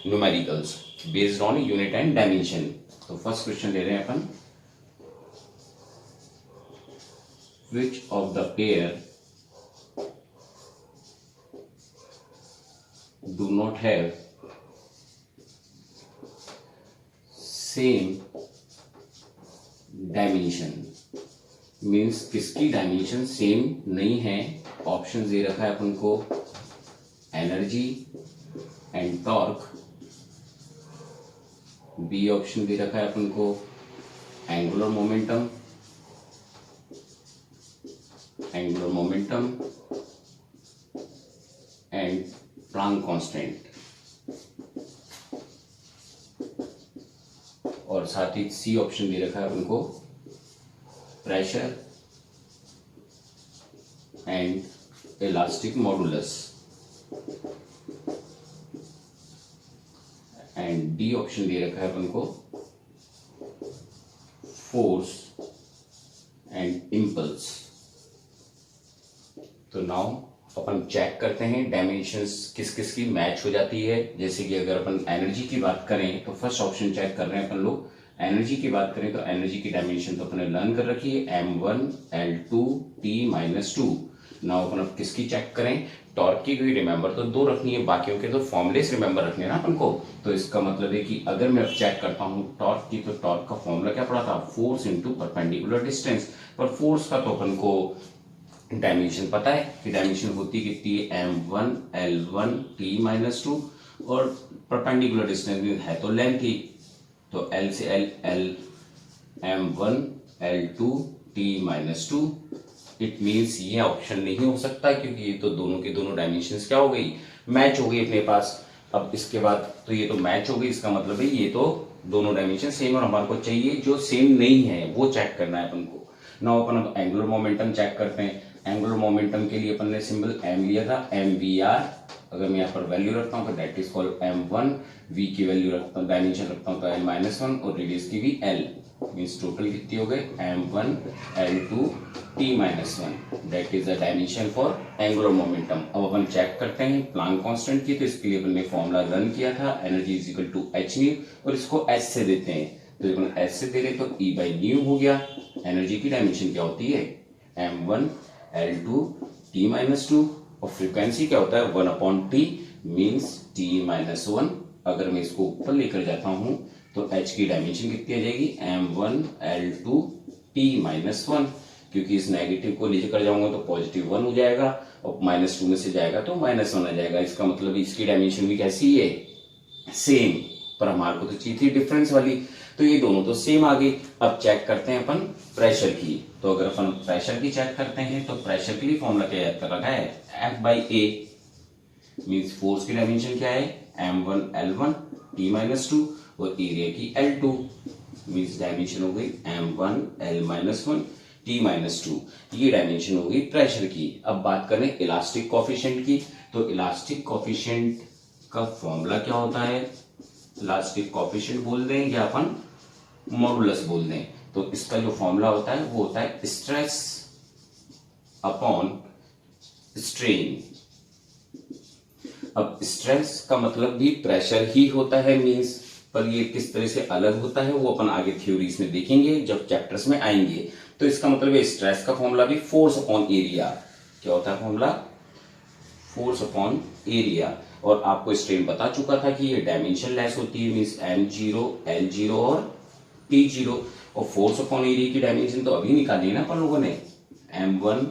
Numericals based on unit and dimension. तो first question ले रहे हैं अपन, which of the pair do not have same dimension, means किसकी डायमेंशन सेम नहीं है। ऑप्शन दे रखा है अपन को energy and torque, B option दे रखा है अपन को angular momentum and Planck constant, और साथ ही सी ऑप्शन दे रखा है अपन को pressure and elastic modulus, and D option दे रखा है अपन को फोर्स एंड इम्पल्स। तो नाउ अपन चेक करते हैं डायमेंशंस किस किस की मैच हो जाती है। जैसे कि अगर अपन एनर्जी की बात करें तो फर्स्ट ऑप्शन चेक कर रहे हैं अपन लोग। एनर्जी की बात करें तो एनर्जी की डायमेंशन तो अपने लर्न कर रखी है m1 l2 t-2। नाउ अपन अब किसकी चेक करें, टॉर्क की भी रिमेंबर तो दो रखनी है, बाकियों के तो फॉर्मुलेस रिमेंबर रखने हैं ना अपन को। तो इसका मतलब है कि अगर मैं अब चेक करता हूं टॉर्क की, तो टॉर्क का फॉर्मूला क्या पड़ा था, फोर्स इंटू परपेंडिकुलर डिस्टेंस। पर फोर्स का तो अपन को डायमेंशन पता है कि डायमेंशन होती कितनी है, m1 l1 t-2, और परपेंडिकुलर डिस्टेंस है तो लेंथ ही, तो l से l m1 l2 t-2। It means ये ऑप्शन नहीं हो सकता, क्योंकि ये तो दोनों के दोनों डायमेंशंस क्या हो गई, मैच हो गई अपने पास। अब इसके बाद तो ये तो मैच हो गई, इसका मतलब है ये तो दोनों डायमेंशन सेम, और हमारे को चाहिए जो सेम नहीं है वो चेक करना है अपन को। नाउ अपन अब एंगुलर मोमेंटम चेक करते हैं। एंगुलर मोमेंटम के लिए अपन ने सिंबल m लिया था, mvr। अगर मैं यहाँ पर वैल्यू रखता हूँ तो that is called m1, v की वैल्यू रखता हूँ, डायमेंशन रखता हूँ तो l-1, और रेडियस की भी l, मीन्स टोटल कितनी हो गई m1 l2 t-1, that is the dimension for angular momentum. अब अपन चेक करते हैं प्लांक कांस्टेंट की। तो इसके लिए अपन ने फॉर्मूला रन किया था, energy is equal to h nu, और इसको s से देते हैं, तो अपन s से दे रहे तो E बाई न्यू हो गया। एनर्जी की डायमेंशन क्या होती है, m1 l2 t-2, और फ्रीक्वेंसी क्या होता है 1/t, मीन्स t-1। अगर मैं इसको ऊपर लेकर जाता हूं तो h की डायमेंशन कितनी आ जाएगी, m1 l2 t-1, क्योंकि इस नेगेटिव को लेकर जाऊंगा तो पॉजिटिव 1 हो जाएगा, और -2 में से जाएगा तो -1 आ जाएगा। इसका मतलब इसकी डायमेंशन भी कैसी है, सेम, पर हमारे को तो चाहिए थी डिफरेंस वाली, तो ये दोनों तो सेम आ गई। अब चेक करते हैं अपन प्रेशर की। तो अगर अपन प्रेशर की चेक करते हैं तो प्रेशर के लिए फॉर्मूला क्या याद कर रखा है, F/A, मींस फोर्स की डायमेंशन क्या है, m1 l1 t-2, और एरिया की l2, मींस डायमेंशन हो गई m1 l-1 t-2। ये डायमेंशन हो गई प्रेशर की। अब बात करें इलास्टिक कोफिशिएंट की। तो इलास्टिक कोफिशिएंट का फॉर्मूला क्या होता है, इलास्टिक कोफिशिएंट बोल दें या अपन मॉडुलस बोल दें, तो इसका जो फॉर्मूला होता है वो होता है स्ट्रेस अपॉन स्ट्रेन। अब स्ट्रेस का मतलब भी प्रेशर ही होता है, मींस, पर ये किस तरह से अलग होता है वो अपन आगे थ्योरीज में देखेंगे जब चैप्टर्स में आएंगे। तो इसका मतलब है स्ट्रेस का फॉर्मूला भी फोर्स अपॉन एरिया, क्या होता है फॉर्मूला, फोर्स अपॉन एरिया। और आपको स्ट्रेन बता चुका था कि ये डायमेंशन लेस होती है, मींस m0 l0 और t0, और फोर्स अपॉन एरिया की डायमेंशन तो अभी निकाली है ना अपन लोगों ने, m1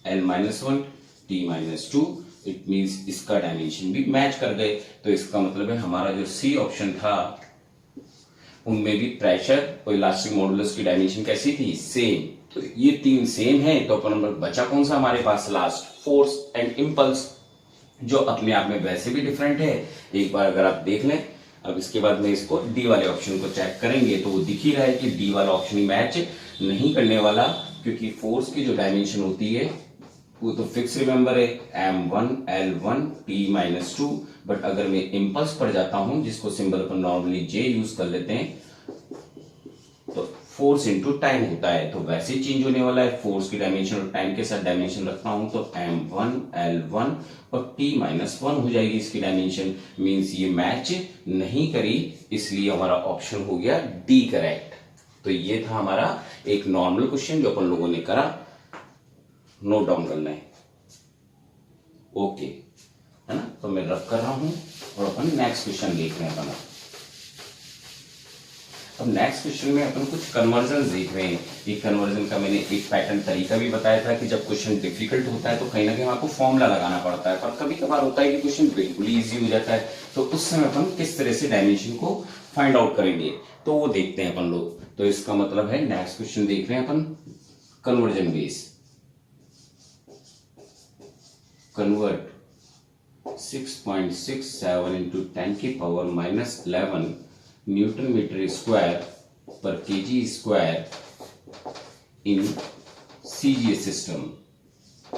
l-1 t-2। It means इसका डायमेंशन भी मैच कर गए। तो इसका मतलब है हमारा जो सी ऑप्शन था उनमें भी प्रेशर और इलास्टिक मॉडुलस की डायमेंशन कैसी थी, सेम। तो ये तीन सेम है, तो अपन नंबर बचा कौन सा हमारे पास लास्ट, फोर्स एंड इंपल्स, जो अपने आप में वैसे भी डिफरेंट है। एक बार अगर आप देख लें, अब इसके बाद में इसको डी वाले ऑप्शन को चेक करेंगे तो वो दिख ही रहा है कि डी वाला ऑप्शन मैच नहीं करने वाला, क्योंकि फोर्स की जो डायमेंशन होती है वो तो फिक्स रिमेंबर है m1 l1 t-2, बट अगर मैं इम्पल्स पर जाता हूं जिसको सिंबल पर नॉर्मली j यूज कर लेते हैं, तो फोर्स इंटू टाइम होता है, तो वैसे ही चेंज होने वाला है। फोर्स की डायमेंशन और टाइम के साथ डायमेंशन रखता हूं तो m1 l1 और t-1 हो जाएगी इसकी डायमेंशन। मींस ये मैच नहीं करी, इसलिए हमारा ऑप्शन हो गया डी करेक्ट। तो ये था हमारा एक नॉर्मल क्वेश्चन जो अपन लोगों ने करा, नोट डाउन करना है। ओके है ना, तो मैं रब कर रहा हूं और अपन नेक्स्ट क्वेश्चन देख रहे हैं अपन। अब नेक्स्ट क्वेश्चन में अपन कुछ कन्वर्जन देख रहे हैं। ये कन्वर्जन का मैंने एक पैटर्न तरीका भी बताया था कि जब क्वेश्चन डिफिकल्ट होता है तो कहीं ना कहीं आपको फॉर्मूला लगाना पड़ता है, पर कभी कभार होता है कि क्वेश्चन बिल्कुल इजी हो जाता है, तो उस समय अपन किस तरह से डायमेंशन को फाइंड आउट करेंगे तो वो देखते हैं अपन लोग। तो इसका मतलब है नेक्स्ट क्वेश्चन देख रहे हैं अपन, कन्वर्जन बेस। कन्वर्ट 6.67 इंटू 10 की पावर -11 न्यूटन मीटर स्क्वायर पर KG square in CGS system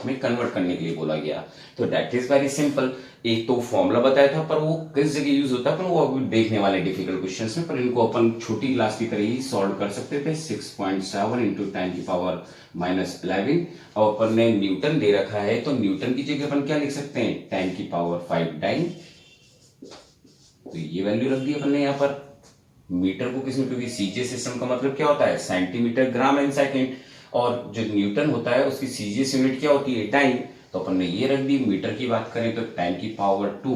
में कन्वर्ट करने के लिए बोला गया। तो दैट इज वेरी सिंपल। एक तो फॉर्मूला बताया था, पर वो किस जगह यूज होता है अपन वो अभी देखने वाले डिफिकल्ट क्वेश्चंस में, पर इनको अपन छोटी क्लास की तरह ही सॉल्व कर सकते थे। 6.7 इंटू 10 की पावर -11। अब अपन ने न्यूटन दे रखा है तो न्यूटन की जगह अपन क्या लिख सकते हैं, 10 की पावर 5 डाइन। तो ये वैल्यू रख दी अपन ने यहाँ पर। मीटर को किसमें, क्योंकि सीजीएस सिस्टम का मतलब क्या होता है, सेंटीमीटर ग्राम एंड सेकंड, और जो न्यूटन होता है उसकी सीजीएस यूनिट क्या होती है, टाइम। तो अपन ने ये रख दी। मीटर की बात करें तो 10 की पावर 2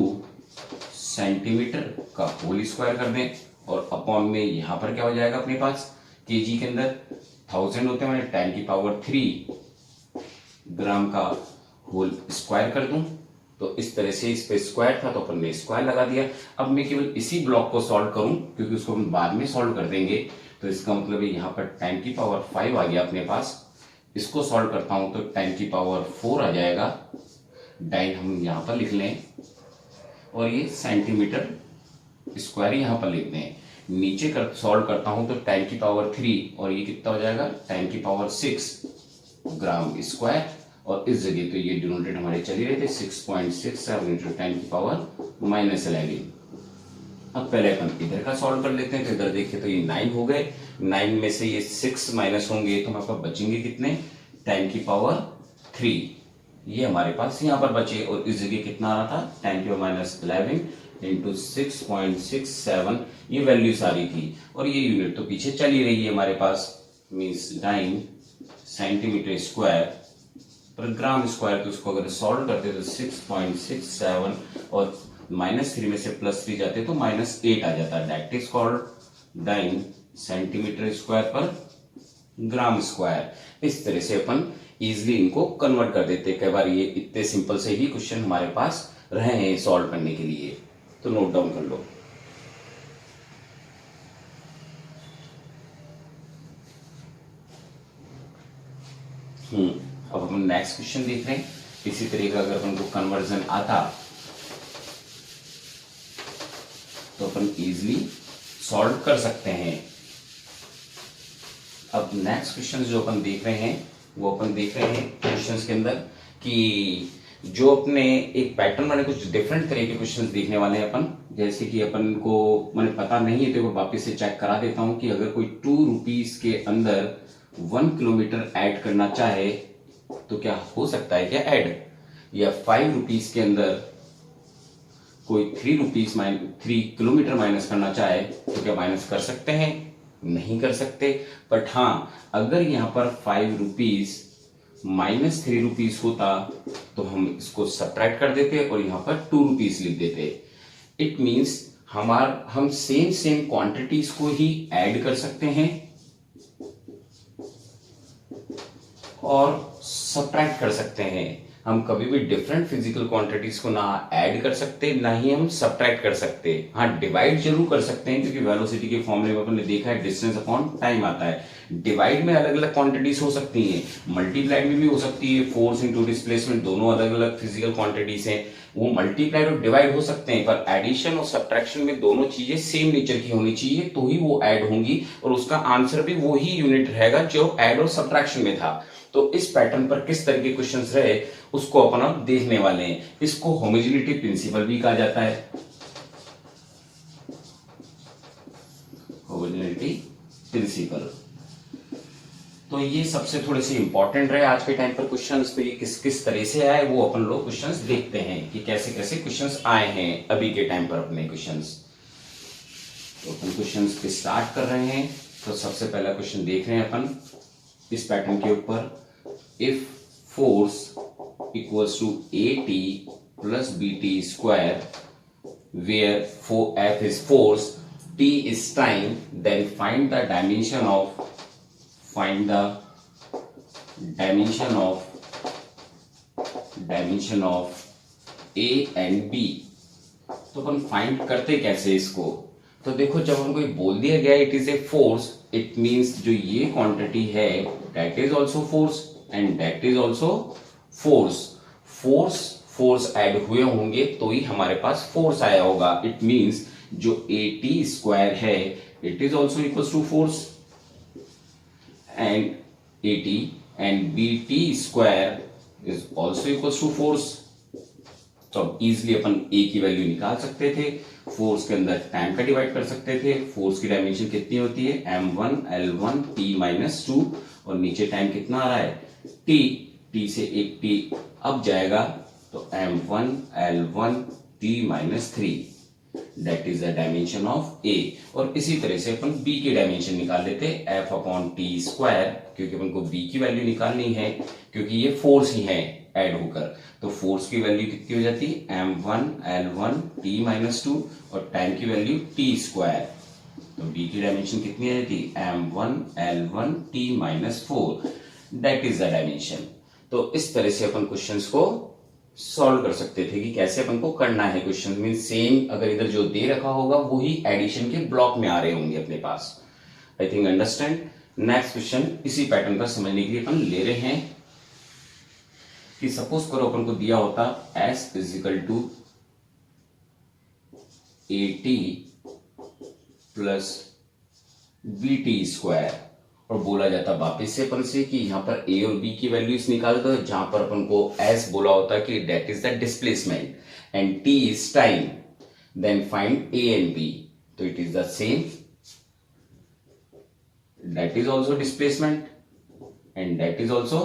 सेंटीमीटर का होल स्क्वायर कर दें, और अपॉन में यहां पर क्या हो जाएगा अपने पास, केजी के अंदर 1000 होते हैं, 10 की पावर 3 ग्राम का होल स्क्वायर कर दूं। तो इस तरह से इस पे स्क्वायर था तो अपन ने स्क्वायर लगा दिया। अब मैं केवल इसी ब्लॉक को सॉल्व करूं क्योंकि उसको हम बाद में सॉल्व कर देंगे। तो इसका मतलब है यहाँ पर 10 की पावर 5 आ गया अपने पास। इसको सॉल्व करता हूं तो 10 की पावर 4 आ जाएगा। डाइन हम यहाँ पर लिख लें और ये सेंटीमीटर स्क्वायर यहाँ पर लिख दें। नीचे कर सॉल्व करता हूं तो 10 की पावर 3 और ये कितना हो जाएगा, 10 की पावर 6 ग्राम स्क्वायर, और इस जगह तो ये डिनोमिनेटर हमारे चली रहे थे 6.67 इंटू 10 की पावर -11। अब पहले अपन इधर का सॉल्व कर लेते हैं। तो इधर देखिए तो ये 9 हो गए, 9 में से ये 6 माइनस होंगे तो हमारे पास बचेंगे कितने, 10 की पावर 3। ये हमारे पास यहाँ पर बचे, और इस जगह कितना आ रहा था, 10 की पावर -11 इंटू 6.67, ये वैल्यू सारी थी, और ये यूनिट तो पीछे चली रही है हमारे पास, मीन्स 9 सेंटीमीटर स्क्वायर पर ग्राम स्क्वायर। तो उसको अगर सॉल्व करते तो 6.67 और -3 में से +3 जाते तो -8 आ जाता है। That is called dyne centimetre square पर ग्राम स्क्वायर। इस तरह से अपन इजिली इनको कन्वर्ट कर देते। कई बार ये इतने सिंपल से ही क्वेश्चन हमारे पास रहे हैं सॉल्व करने के लिए, तो नोट डाउन कर लो। अब अपन नेक्स्ट क्वेश्चन देख रहे हैं। इसी तरीके का अगर अपन को कन्वर्जन आता तो अपन इजिली सॉल्व कर सकते हैं। अब नेक्स्ट क्वेश्चन जो अपन देख रहे हैं वो अपन देख रहे हैं क्वेश्चंस के अंदर कि जो अपने एक पैटर्न वाले कुछ डिफरेंट तरह के क्वेश्चंस देखने वाले हैं अपन। जैसे कि अपन को मैंने पता नहीं है तो वापस से चेक करा देता हूं कि अगर कोई 2 रुपीज के अंदर 1 किलोमीटर ऐड करना चाहे तो क्या हो सकता है क्या ऐड, या 5 रुपीज के अंदर कोई 3 किलोमीटर माइनस करना चाहे तो क्या माइनस कर सकते हैं, नहीं कर सकते। बट हाँ, अगर यहाँ पर 5 रुपीज -3 रुपीज होता तो हम इसको सब्ट्रैक्ट कर देते और यहाँ पर 2 रुपीज लिख देते। इट मीन्स हम सेम क्वांटिटीज को ही ऐड कर सकते हैं और सब्ट्रैक्ट कर सकते हैं। हम कभी भी डिफरेंट फिजिकल क्वांटिटीज को ना ऐड कर सकते ना ही हम सब्ट्रैक्ट कर सकते। हाँ, डिवाइड जरूर कर सकते हैं क्योंकि वेलोसिटी के फॉर्मूले में अपन ने देखा है डिस्टेंस अपॉन टाइम आता है। डिवाइड में अलग अलग क्वांटिटीज हो सकती हैं, मल्टीप्लाइड में भी हो सकती है। फोर्स इनटू डिस्प्लेसमेंट दोनों अलग अलग फिजिकल क्वांटिटीज हैं, वो मल्टीप्लाइड और डिवाइड हो सकते हैं। पर एडिशन और सब्ट्रैक्शन में दोनों चीजें सेम नेचर की होनी चाहिए तो ही वो ऐड होंगी और उसका आंसर भी वही यूनिट रहेगा जो ऐड और सब्ट्रैक्शन में था। तो इस पैटर्न पर किस तरह के क्वेश्चंस रहे उसको अपन अब देखने वाले हैं। इसको होमोजेनिटी प्रिंसिपल भी कहा जाता है। होमोजेनिटी प्रिंसिपल ये सबसे थोड़े से इंपॉर्टेंट रहे आज के टाइम पर क्वेश्चंस, तो ये किस किस तरह से आए वो अपन लोग क्वेश्चंस देखते हैं कि कैसे कैसे क्वेश्चंस आए हैं अभी के टाइम पर अपने क्वेश्चंस। तो अपन क्वेश्चंस के स्टार्ट कर रहे हैं। तो सबसे पहला क्वेश्चन देख रहे हैं अपन इस पैटर्न के ऊपर। If force equals to AT plus BT square where F is force, T is time, then find the dimension of A and B। तो अपन फाइंड करते कैसे इसको? तो देखो, जब हमको बोल दिया गया it is a force, it means जो ये क्वांटिटी है that is also force and that is also force add हुए होंगे तो ही हमारे पास फोर्स आया होगा। इट मींस जो AT स्क्वायर है it is also equals to force and AT and BT square is also equals to force. तो अब इजिली अपन A की वैल्यू निकाल सकते थे, फोर्स के अंदर टाइम का डिवाइड कर सकते थे। फोर्स की डायमेंशन कितनी होती है? m1 l1 t-2 और नीचे टाइम कितना आ रहा है? t से एक t अब जाएगा तो m1 l1 t-3 that is the dimension of A। और इसी तरह से अपन B की डायमेंशन निकाल लेते f अपॉन t स्क्वायर, क्योंकि अपन को B की वैल्यू निकालनी है क्योंकि ये फोर्स ही है ऐड होकर। तो फोर्स की वैल्यू कितनी हो जाती है? m1 l1 t-2 और टाइम की वैल्यू t स्क्वायर। तो B की डायमेंशन कितनी आ जाती है? m1 l1 t-4 that is the dimension. तो इस तरह से अपन क्वेश्चंस को सॉल्व कर सकते थे कि कैसे अपन को करना है क्वेश्चन। मीन सेम अगर इधर जो दे रखा होगा वही एडिशन के ब्लॉक में आ रहे होंगे अपने पास। I think understand. Next question इसी पैटर्न का समझने के लिए अपन ले रहे हैं कि सपोज करो अपन को दिया होता S is equal to AT plus BT square और बोला जाता वापस से अपन से कि यहां पर A और B की वैल्यूज निकाल दो, जहां पर अपन को S बोला होता कि that is the displacement and T is time, then find A and B। तो it is the same, that is also displacement and that is also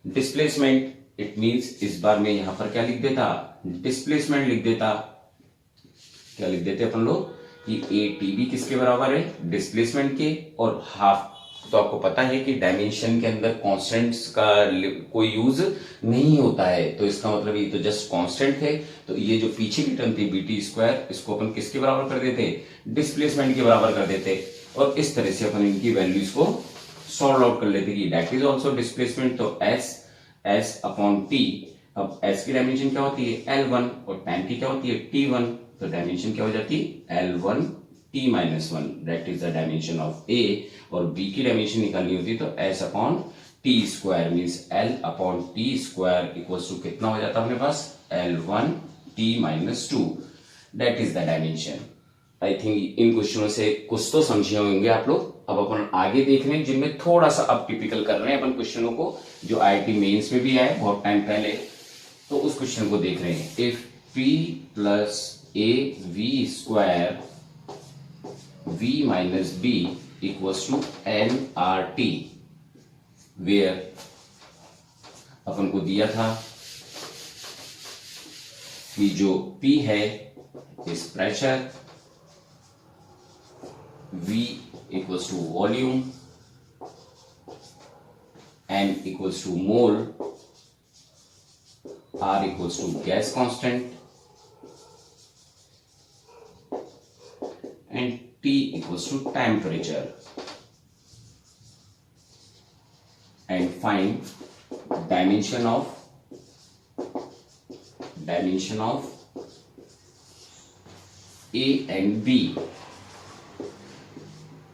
displacement. It means इस बार में यहां पर क्या लिख देता? डिस्प्लेसमेंट लिख देता। क्या लिख देते अपन लोग कि ATB किसके बराबर है? डिस्प्लेसमेंट के। और हाफ तो आपको पता है कि डायमेंशन के अंदर कांस्टेंट्स का कोई यूज नहीं होता है, तो इसका मतलब ये तो जस्ट कांस्टेंट थे। तो ये जो पीछे की टर्म थी BT स्क्वायर, इसको अपन किसके बराबर कर देते? डिस्प्लेसमेंट के बराबर कर देते। और इस तरह से अपन इनकी वैल्यूज को सॉल्व आउट कर लेते कि दैट इज आल्सो डिस्प्लेसमेंट। तो S अपॉन T, अब S की डायमेंशन क्या होती है? L1 और टाइम की क्या होती है? T1। तो डायमेंशन क्या हो जाती है? L1 t-1 that is the dimension of A। और B की डायमेंशन निकालनी होती तो S upon T square means L upon T square equals to कितना हो जाता अपने पास? L1 t-2 that is the dimension. I think इन क्वेश्चनों से कुछ तो समझे होंगे आप लोग। अब अपन आगे देख रहे हैं जिनमें थोड़ा सा अब टिपिकल कर रहे हैं अपन क्वेश्चनों को, जो IIT मेंस में भी आए बहुत टाइम पहले। तो उस क्वेश्चन को देख रहे हैं। If P plus AV square V minus B equals to nRT, where अपन को दिया था कि जो P है इस pressure, V equals to volume, N equals to mole, R equals to gas constant and T equals to temperature, and find dimension of A and B।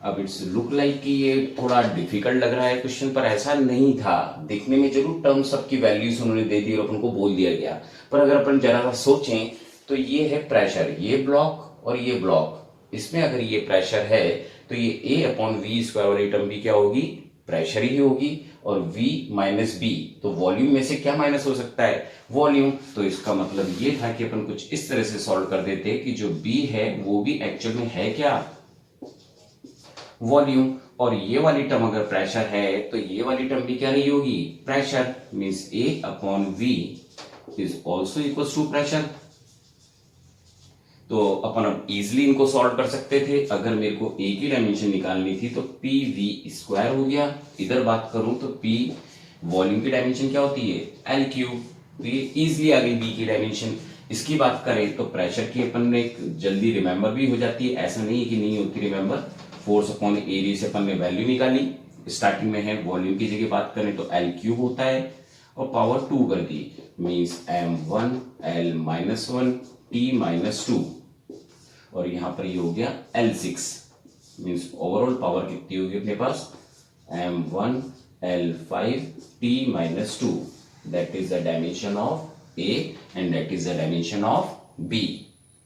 अब it's look like कि ये थोड़ा डिफिकल्ट लग रहा है question, पर ऐसा नहीं था। दिखने में जरूर टर्म सबकी वैल्यूज उन्होंने दे दी और अपन को बोल दिया गया, पर अगर अपन जरा सा सोचें तो ये है प्रेशर, ये ब्लॉक और ये ब्लॉक। इसमें अगर ये प्रेशर है तो ये A अपॉन V स्क्वायर वाली टर्म भी क्या होगी? प्रेशर ही होगी। और V माइनस B, तो वॉल्यूम में से क्या माइनस हो सकता है? वॉल्यूम। तो इसका मतलब ये था कि अपन कुछ इस तरह से सॉल्व कर देते कि जो B है वो भी एक्चुअल में है क्या? वॉल्यूम। और ये वाली टर्म अगर प्रेशर है तो ये वाली टर्म भी क्या रही होगी, pressure, means A upon V is also equal to pressure. तो अपन अब इजिली इनको सॉल्व कर सकते थे। अगर मेरे को ए की डायमेंशन निकालनी थी तो पी वी स्क्वायर हो गया, इधर बात करूं तो पी वॉल्यूम की डायमेंशन क्या होती है, एल क्यूब। तो ये इजिली आ गई बी की डायमेंशन। इसकी बात करें तो प्रेशर की अपन ने जल्दी रिमेंबर भी हो जाती है, ऐसा नहीं है कि नहीं होती रिमेंबर। फोर्स अपॉन एरिया से अपन ने वैल्यू निकाली, स्टार्टिंग में है, वॉल्यूम की जगह बात करें तो एल क्यूब होता है और पावर 2 कर दी, means m1 l minus 1 t minus 2, और यहां पर ये हो गया L6, मीन्स ओवरऑल पावर कितनी होगी अपने पास, m1 l5 t minus 2, that is the dimension of A and that is the dimension of B।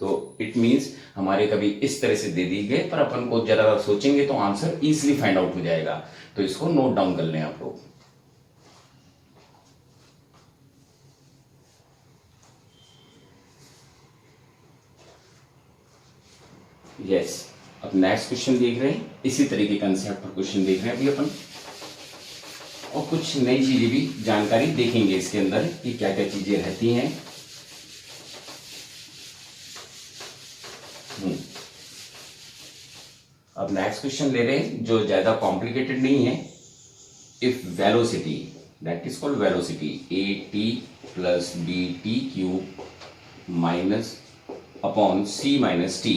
तो इट मीन्स हमारे कभी इस तरह से दे दी गए, पर अपन को जरा सोचेंगे तो आंसर इजिली फाइंड आउट हो जाएगा। तो इसको नोट डाउन कर लें आप लोग। यस, अब नेक्स्ट क्वेश्चन देख रहे हैं, इसी तरह के कंसेप्ट पर क्वेश्चन देख रहे हैं अभी अपन, और कुछ नई चीजें भी जानकारी देखेंगे इसके अंदर कि क्या क्या चीजें रहती हैं। अब नेक्स्ट क्वेश्चन ले रहे हैं जो ज्यादा कॉम्प्लिकेटेड नहीं है। If velocity, that is called velocity, A T plus B T cube minus upon C minus T,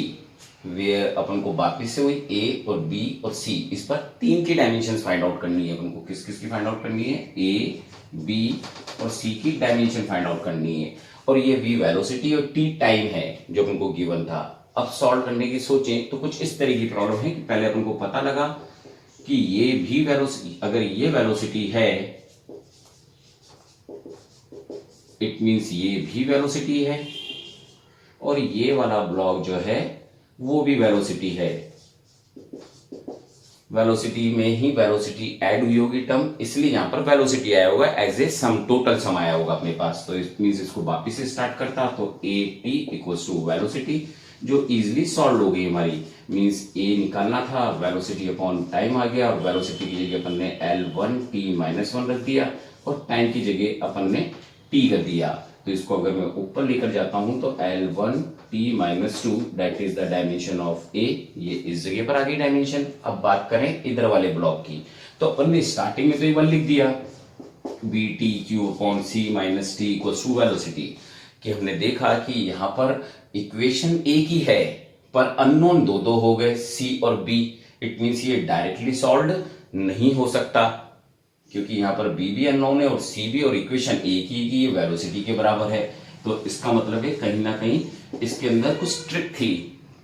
where अपन को वापिस से वही ए और बी और सी, इस पर तीन की डायमेंशन फाइंड आउट करनी है अपन को। किस किस की फाइंड आउट करनी है, ए बी और सी की डायमेंशन फाइंड आउट करनी है। और ये वी वेलोसिटी और टी टाइम है जो अपन को गिवन था। अब सॉल्व करने की सोचें तो कुछ इस तरह की प्रॉब्लम है कि पहले अपन को पता लगा कि ये भी वेलोसिटी, अगर ये वेलोसिटी है इट मीन्स ये भी वेलोसिटी है, और ये वाला ब्लॉक जो है वो भी वेलोसिटी है। वेलोसिटी में ही वेलोसिटी ऐड हुई होगी टर्म, इसलिए यहां पर वेलोसिटी आया होगा as a some, total sum आया होगा अपने पास। तो इट मींस इसको वापिस से स्टार्ट करता तो A T equals to velocity, जो इजिली सॉल्व हो गई हमारी। मींस ए निकालना था, वेलोसिटी अपॉन टाइम आ गया, और वेलोसिटी की जगह अपन ने L1 t माइनस 1 रख दिया, और टाइम की जगह अपन ने t कर दिया। तो इसको अगर मैं ऊपर लेकर जाता हूं तो L1 t minus 2 that is the dimension of A, ये इस जगह पर आ गई डायमेंशन। अब बात करें इधर वाले ब्लॉक की, तो अपन ने स्टार्टिंग में तो ये 1 लिख दिया, B T Q upon C minus T equals to velocity, कि हमने देखा कि यहां पर इक्वेशन एक ही है पर अननोन दो दो हो गए, सी और बी। इट मीन्स ये डायरेक्टली सॉल्व नहीं हो सकता, क्योंकि यहां पर बी भी अननोन है और सी भी, और इक्वेशन एक ही की वेलोसिटी के बराबर है। तो इसका मतलब है कहीं ना कहीं इसके अंदर कुछ ट्रिक थी।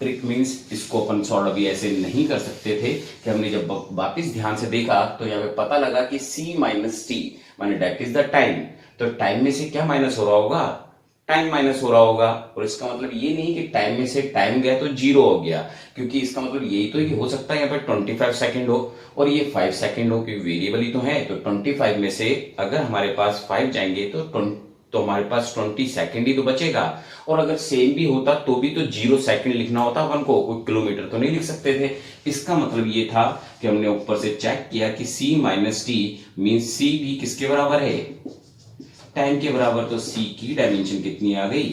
ट्रिक मीन्स इसको अपन सॉल्व अभी ऐसे नहीं कर सकते थे, कि हमने जब वापिस ध्यान से देखा तो यहाँ पे पता लगा कि सी माइनस टी माने डेट इज द टाइम। तो टाइम में से क्या माइनस हो रहा होगा, टाइम माइनस हो रहा होगा। और इसका मतलब ये नहीं कि टाइम में से टाइम गया तो 0 हो गया, क्योंकि इसका मतलब यही तो है कि हो सकता है यहाँ पे 25 सेकंड हो और ये 5 सेकंड हो, क्योंकि वेरिएबल ही तो है। तो 25 में से अगर हमारे पास 5 जाएंगे तो हमारे पास 20 सेकंड ही तो बचेगा। और अगर सेम भी होता तो भी तो 0 सेकंड लिखना होता अपन को, कोई किलोमीटर तो नहीं लिख सकते थे। इसका मतलब ये था कि हमने ऊपर से चेक किया कि सी माइनस टी मीन्स सी भी किसके बराबर है, टाइम के बराबर। तो सी की डायमेंशन कितनी आ गई,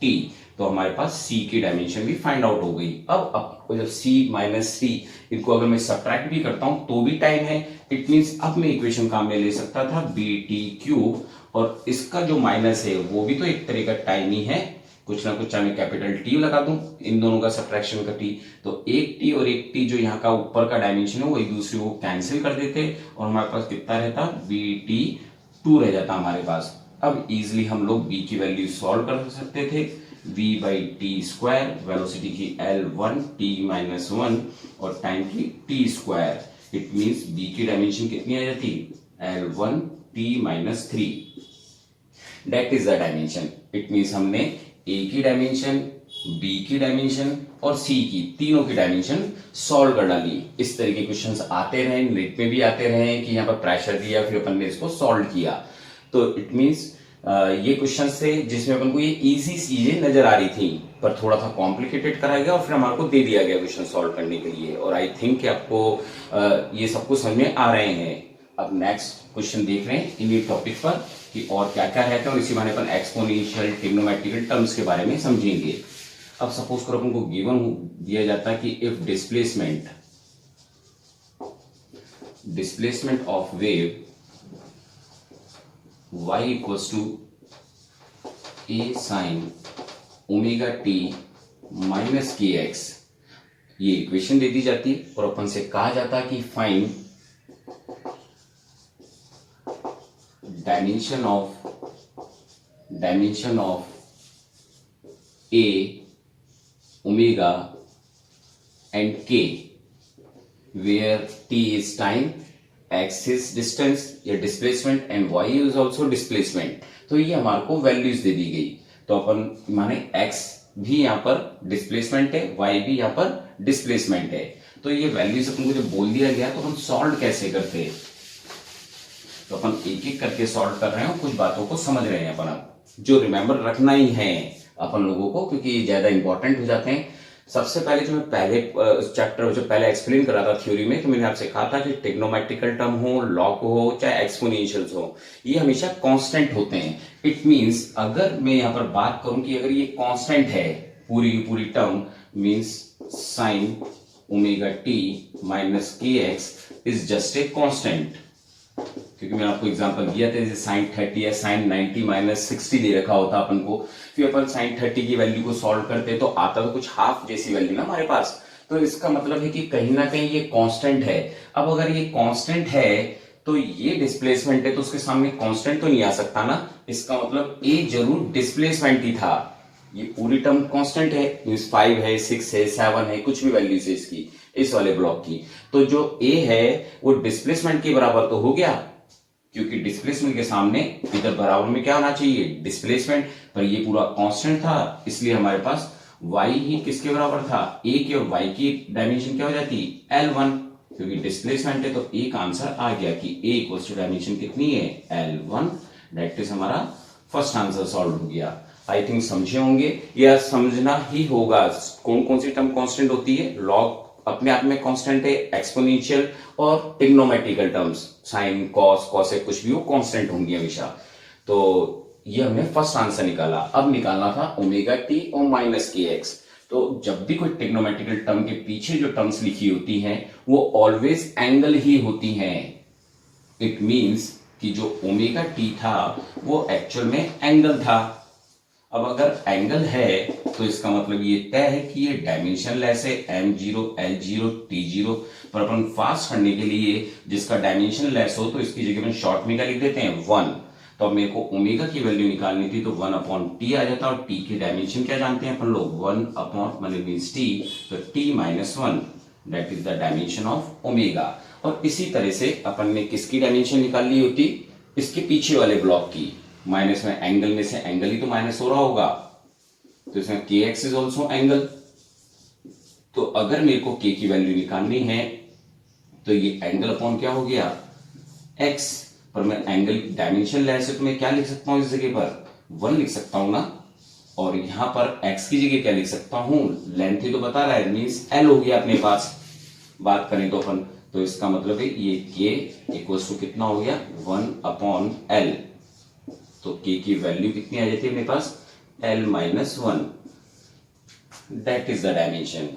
टी। तो हमारे पास सी की डायमेंशन भी फाइंड आउट हो गई। अब जब सी माइनस टी इनको अगर मैं सब्ट्रैक्ट भी करता हूं तो भी टाइम है। इट मींस अब मैं इक्वेशन काम में ले सकता था बी टी क्यूब, और इसका जो माइनस है वो भी तो एक तरह का टाइम ही है, कुछ ना कुछ, चाहे मैं कैपिटल टी लगा दूं इन दोनों का सब्ट्रैक्शन का टी, तो एक टी और एक टी जो यहाँ का ऊपर का डायमेंशन है वो एक दूसरे को कैंसिल कर देते और हमारे पास कितना रहता, बी टी 2 रह जाता हमारे पास। अब इजिली हम लोग b की वैल्यू सॉल्व कर सकते थे, v by T square, velocity की L1 t माइनस 1 और टाइम की t square. It means b की डायमेंशन कितनी आ जाती, L1 t minus 3, that is the dimension. It means हमने a की डायमेंशन, b की डायमेंशन और c की, तीनों की डायमेंशन सॉल्व कर डाली। इस तरह के क्वेश्चंस आते रहे, नेट में भी आते रहे कि यहाँ पर प्रेशर दिया फिर अपन ने इसको सॉल्व किया। तो इट मींस ये क्वेश्चन थे जिसमें अपन को ये इजी चीजें नजर आ रही थी, पर थोड़ा सा कॉम्प्लिकेटेड कराया गया और फिर हमारे को दे दिया गया क्वेश्चन सॉल्व करने के लिए। और आई थिंक कि आपको ये सब कुछ समझ में आ रहे हैं। अब नेक्स्ट क्वेश्चन देख रहे हैं इन्हीं टॉपिक पर कि और क्या क्या रहता है, और इसी बहाने अपन एक्सपोनेंशियल ट्रिग्नोमेट्रिकल टर्म्स के बारे में समझेंगे। अब सपोज करो अपन को गिवन दिया जाता है कि if displacement of wave y equals to a sine omega T minus के एक्स, ये इक्वेशन दे दी जाती है और अपन से कहा जाता है कि find dimension of a omega and k where t is time, x is distance या displacement and y is also displacement। तो ये हमारे को वैल्यूज दे दी गई, तो अपन माने x भी यहाँ पर डिस्प्लेसमेंट है, y भी यहाँ पर डिस्प्लेसमेंट है। तो ये वैल्यूज अपन को जब बोल दिया गया तो अपन सॉल्व कैसे करते हैं, तो अपन एक एक करके सॉल्व कर रहे हैं, कुछ बातों को समझ रहे हैं अपन। अब जो रिमेंबर रखना ही है अपन लोगों को, क्योंकि ये ज्यादा इंपॉर्टेंट हो जाते हैं। सबसे पहले जो मैं पहले चैप्टर जो पहले एक्सप्लेन कर रहा था थ्योरी में, तो मैंने आपसे कहा था कि ट्रिग्नोमेट्रिकल टर्म हो, लॉग हो, चाहे एक्सपोनेंशियल्स हो, ये हमेशा कांस्टेंट होते हैं। इट मींस अगर मैं यहाँ पर बात करूं कि अगर ये कांस्टेंट है पूरी की पूरी term, means sine omega T minus के X is just a constant. क्योंकि मैंने आपको एग्जांपल दिया था, जैसे साइन 30 या साइन 90 माइनस 60 दे रखा होता अपन को, फिर अपन साइन 30 की वैल्यू को सॉल्व करते तो आता तो कुछ हाफ जैसी वैल्यू ना हमारे पास। तो इसका मतलब है कि कहीं ना कहीं ये कांस्टेंट है। अब अगर ये कांस्टेंट है तो ये डिस्प्लेसमेंट है, तो उसके सामने कांस्टेंट तो नहीं आ सकता ना। इसका मतलब ए जरूर डिस्प्लेसमेंट ही था। ये पूरी टर्म कांस्टेंट है, मींस 5 है, 6 है, 7 है, कुछ भी वैल्यू से इसकी इस वाले ब्लॉक की। तो जो ए है वो डिस्प्लेसमेंट के बराबर तो हो गया, क्योंकि डिस्प्लेसमेंट के सामने इधर बराबर में क्या होना चाहिए, डिस्प्लेसमेंट। पर ये पूरा कांस्टेंट था, इसलिए हमारे पास y ही किसके बराबर था, a की, और y की डायमेंशन क्या हो जाती है, L1। क्योंकि डिस्प्लेसमेंट है तो एक आंसर आ गया कि a इक्वल्स टू डायमेंशन कितनी है, L1। दैट इज हमारा फर्स्ट आंसर सॉल्व हो गया। आई थिंक समझे होंगे या समझना ही होगा कौन कौन सी टर्म कांस्टेंट होती है। लॉग अपने आप में कांस्टेंट है, एक्सपोनेंशियल और trigonometrical terms sine cos cosec कुछ भी हो कांस्टेंट होंगी हमेशा। तो ये हमने फर्स्ट आंसर निकाला। अब निकालना था ओमेगा टी और माइनस के एक्स। तो जब भी कोई ट्रिग्नोमेट्रिकल टर्म के पीछे जो टर्म्स लिखी होती हैं वो ऑलवेज एंगल ही होती हैं। इट मींस कि जो ओमेगा टी था वो एक्चुअल में एंगल था। अब अगर एंगल है तो इसका मतलब ये तय है कि ये डायमेंशन लेस है, m0 l0 t0। पर अपन फास्ट करने के लिए जिसका डायमेंशन लेस हो तो इसकी जगह में शॉर्ट में क्या लिख देते हैं, 1। तो अब मेरे को ओमेगा की वैल्यू निकालनी थी तो 1/t आ जाता, और t के डायमेंशन क्या जानते हैं अपन लोग, 1/, मींस t, तो t minus 1 that is the dimension of omega. और इसी तरह से अपन ने किसकी डायमेंशन निकाल ली होती, इसके पीछे वाले ब्लॉक की। माइनस में एंगल में से एंगल ही तो माइनस हो रहा होगा, तो इसमें के एक्स इज ऑल्सो एंगल। तो अगर मेरे को के की वैल्यू निकालनी है तो ये एंगल अपॉन क्या हो गया, एक्स। पर मैं एंगल डायमेंशन लेस है तो मैं क्या लिख सकता हूं, इस जगह पर 1 लिख सकता हूं ना। और यहां पर एक्स की जगह क्या लिख सकता हूं, लेंथ ही तो बता रहा है, मींस एल हो गया अपने पास बात करें तो अपन। तो इसका मतलब है ये के इक्वल्स टू कितना हो गया, 1/L। तो के की वैल्यू कितनी आ जाती है मेरे पास, L minus 1। That is the dimension.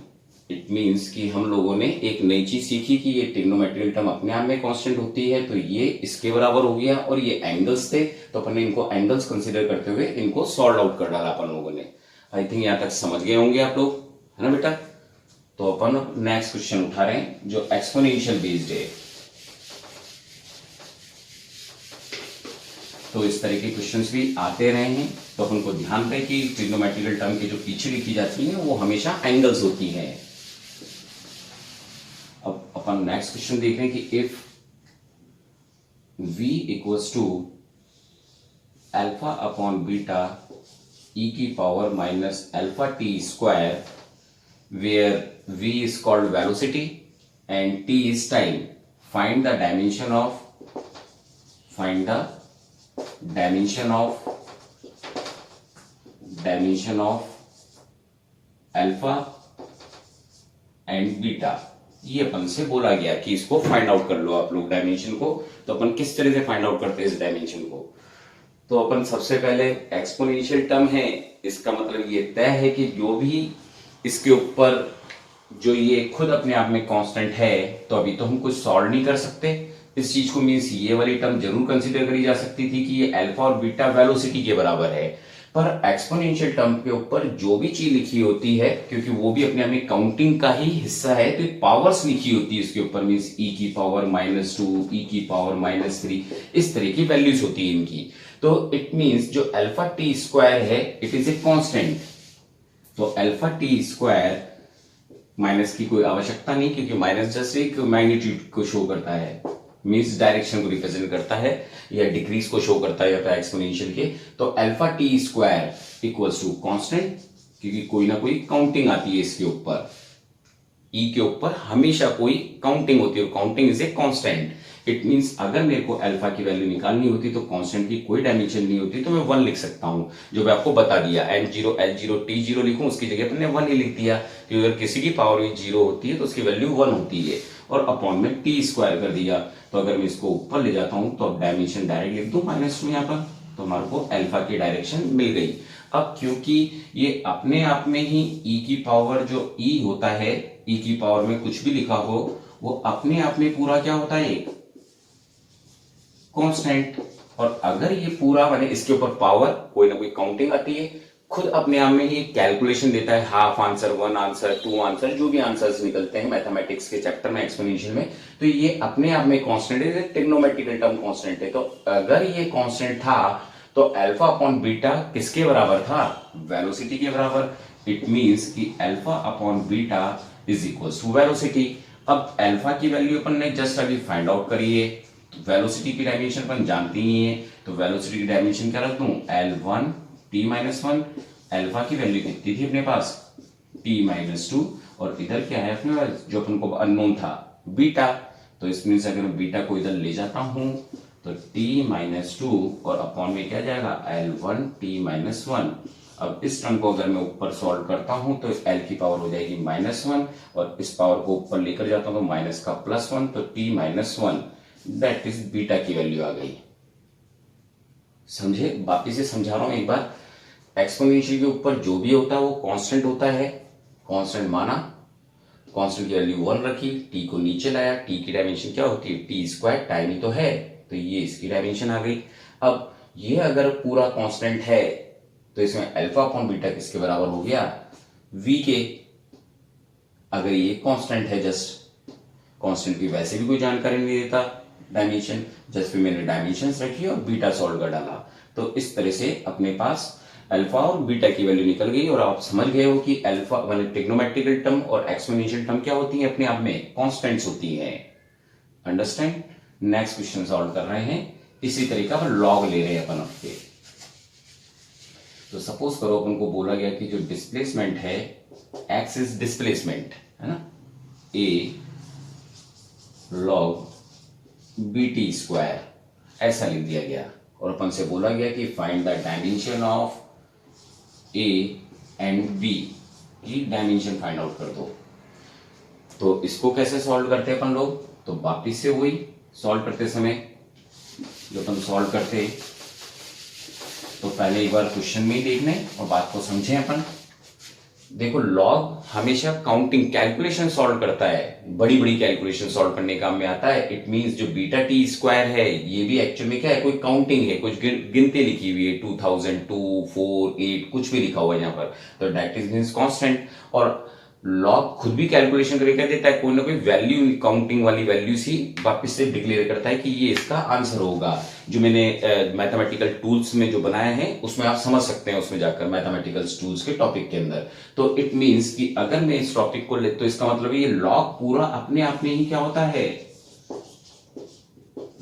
It means कि हम लोगों ने एक नई चीज सीखी कि ये ट्रिग्नोमेट्रिकल टर्म अपने आप में कांस्टेंट होती है, तो ये इसके बराबर हो गया। और ये एंगल्स थे तो अपन ने इनको एंगल्स कंसीडर करते हुए इनको सॉल्व आउट कर डाला अपन लोगों ने। आई थिंक यहां तक समझ गए होंगे आप लोग, है ना बेटा। तो अपन नेक्स्ट क्वेश्चन उठा रहे हैं जो एक्सपोनेंशियल बेस्ड है। तो इस तरह के क्वेश्चंस भी आते रहे हैं, तो अपन को ध्यान रहे कि ट्रिग्नोमेट्रिकल टर्म के जो पीछे लिखी जाती हैं वो हमेशा एंगल्स होती हैं। अब अपन नेक्स्ट क्वेश्चन देख रहे हैं कि if v equals to α/β e की power minus α t square, where v is called velocity and t is time, find the dimension of dimension of alpha and beta, ये अपन से बोला गया कि इसको फाइंड आउट कर लो आप लोग डायमेंशन को। तो अपन किस तरह से फाइंड आउट करते हैं इस डायमेंशन को? तो अपन सबसे पहले एक्सपोनेंशियल टर्म है, इसका मतलब ये तय है कि जो भी इसके ऊपर जो ये खुद अपने आप में कांस्टेंट है, तो अभी तो हम कुछ सॉल्व नहीं कर सकते इस चीज को, मीन्स ये वाली टर्म जरूर कंसीडर करी जा सकती थी कि ये अल्फा और बीटा वेलोसिटी के बराबर है। पर एक्सपोनेंशियल टर्म के ऊपर जो भी चीज लिखी होती है, क्योंकि वो भी अपने आप में काउंटिंग का ही हिस्सा है, तो पावर्स लिखी होती है इसके ऊपर, मीन्स e की पावर -2, e की पावर -3, इस तरह की वैल्यूज होती है इनकी। तो इट मीन्स जो अल्फा टी स्क्वायर है इट इज ए कांस्टेंट। तो अल्फा टी स्क्वायर माइनस की कोई आवश्यकता नहीं, क्योंकि माइनस जस्ट एक मैग्नीट्यूड को शो करता है, मीन्स डायरेक्शन को रिप्रेजेंट करता है या डिक्रीज को शो करता है एक्सपोनेंशियल के। तो alpha T square equals to constant, क्योंकि कोई ना कोई काउंटिंग आती है इसके ऊपर, ई के ऊपर हमेशा कोई काउंटिंग होती है, counting is a constant. It means अगर मेरे को अल्फा की वैल्यू निकालनी होती तो कांस्टेंट की कोई डायमेंशन नहीं होती, तो मैं 1 लिख सकता हूं, जो मैं आपको बता दिया। n0 l0 t0 लिखूं, उसकी जगह पर 1 ही लिख दिया, क्योंकि अगर किसी की पावर भी 0 होती है तो उसकी वैल्यू 1 होती है, और अपॉन में टी स्क्वायर कर दिया। तो अगर मैं इसको ऊपर ले जाता हूं तो अब डायमेंशन डायरेक्ट लिख दूं -2 यहाँ पर, तो हमारे को अल्फा की डायरेक्शन मिल गई। अब क्योंकि ये अपने आप में ही e की पावर जो e होता है, e की पावर में कुछ भी लिखा हो वो अपने आप में पूरा क्या होता है, कांस्टेंट। और अगर ये पूरा माने इसके ऊपर पावर कोई ना कोई काउंटिंग आती है, खुद अपने आप में ही कैलकुलेशन देता है, हाफ आंसर, 1 आंसर, 2 आंसर, जो भी आंसर्स निकलते हैं मैथमेटिक्स के चैप्टर में एक्सपोनेंशियल में, तो ये अपने आप में कांस्टेंट है, ट्रिग्नोमेट्रिकल टर्म कांस्टेंट है। तो अगर ये कांस्टेंट था तो अल्फा अपॉन बीटा किसके बराबर था, वेलोसिटी के बराबर। इट मींस कि alpha upon beta is equals to velocity. अब अल्फा की वैल्यू अपन ने जस्ट अभी फाइंड आउट करी है, तो वेलोसिटी की डायमेंशन अपन जानती ही है, तो वेलोसिटी की डायमेंशन क्या रख दूं, L1 t-1। अल्फा की वैल्यू कितनी थी अपने पास, t-2, और इधर क्या है अपने पास जो अपन को अननोन था, बीटा। तो इस मींस अगर मैं बीटा को इधर ले जाता हूं तो t-2 और अपॉन में क्या जाएगा, L1 t-1। अब इस टर्म को अगर मैं ऊपर सॉल्व करता हूं तो L की पावर हो जाएगी -1, और इस पावर को ऊपर लेकर जाता हूं तो माइनस का +1, तो t-1, दैट इज बीटा की वैल्यू आ गई। समझे, वापिस से समझा रहा हूं एक बार, एक्सपोनेंशियल के ऊपर जो भी होता है वो कांस्टेंट होता है, कांस्टेंट माना, कांस्टेंट की वैल्यू 1 रखी, टी को नीचे लाया, टी की डायमेंशन क्या होती है, टी स्क्वायर, टाइम ही तो है, तो ये इसकी डायमेंशन आ गई। अब ये अगर पूरा कांस्टेंट है तो इसमें अल्फा अपॉन बीटा किसके बराबर हो गया, v के। अगर ये कांस्टेंट है, जस्ट कांस्टेंट की वैसे भी कोई जानकारी नहीं देता डायमेंशन, जस्ट फिर मैंने डायमेंशन रखी और बीटा सॉल्व कर डाला, तो इस तरह से अपने पास अल्फा और बीटा की वैल्यू निकल गई। और आप समझ गए हो कि अल्फा मतलब ट्रिग्नोमेट्रिकल टर्म और एक्सपोनेंशियल टर्म क्या होती है, अपने आप में कांस्टेंट्स होती है। अंडरस्टैंड। नेक्स्ट क्वेश्चन सॉल्व कर रहे हैं, इसी तरीका पर लॉग ले रहे हैं अपन आपके। तो सपोज करो अपन को बोला गया कि जो डिस्प्लेसमेंट है, एक्स इज डिस्प्लेसमेंट है ना, ए लॉग बी टी स्क्वायर, ऐसा लिख दिया गया, और अपन से बोला गया कि find the dimension of A and B की डायमेंशन फाइंड आउट कर दो। तो इसको कैसे सॉल्व करते हैं अपन लोग, तो वापिस से वही सॉल्व करते समय जो अपन सॉल्व करते, तो पहले एक बार क्वेश्चन में ही देखने और बात को समझें अपन। देखो लॉग हमेशा काउंटिंग कैलकुलेशन सॉल्व करता है, बड़ी बड़ी कैलकुलेशन सॉल्व करने काम में आता है। इट मींस जो बीटा टी स्क्वायर है ये भी एक्चुअल में क्या है, कोई काउंटिंग है, कुछ गिनती लिखी हुई है, 2000, 2, 4, 8 कुछ भी लिखा हुआ है यहाँ पर, तो दैट इज मींस कांस्टेंट। और लॉग खुद भी कैलकुलेशन करके क्या देता है, कोई ना कोई वैल्यू, काउंटिंग वाली वैल्यूज ही वापस से डिक्लेयर करता है कि ये इसका आंसर होगा। जो मैंने मैथमेटिकल टूल्स में जो बनाया है उसमें आप समझ सकते हैं, उसमें जाकर मैथमेटिकल टूल्स के टॉपिक के अंदर। तो इट मींस कि अगर मैं इस टॉपिक को ले तो इसका मतलब ये लॉग पूरा अपने आप में ही क्या होता है,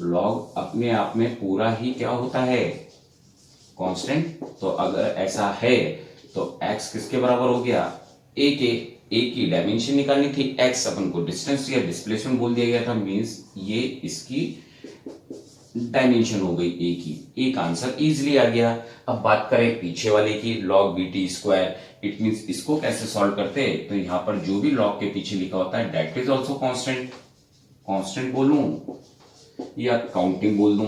लॉग अपने आप में पूरा ही क्या होता है, कांस्टेंट। तो अगर ऐसा है तो x किसके बराबर हो गया, a के। a की डायमेंशन निकालनी थी, x अपन को डिस्टेंस या डिस्प्लेसमेंट बोल दिया गया था, मींस ये इसकी डायमेंशन हो गई ए की, एक आंसर इजिली आ गया। अब बात करें पीछे वाले की, log bt square, it means इसको कैसे सॉल्व करते हैं, तो यहां पर जो भी log के पीछे लिखा होता है that is also constant, constant बोलूं या काउंटिंग बोल दूं,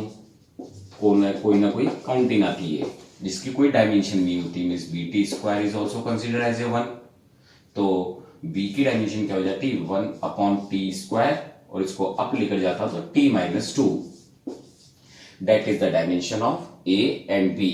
कोई ना कोई काउंटिंग आती है जिसकी कोई डायमेंशन नहीं होती, means bt square is also consider as a 1। तो b की डायमेंशन क्या हो जाती है 1/t स्क्वायर, और इसको अप लेकर जाता तो t-2, that is the dimension of a and b।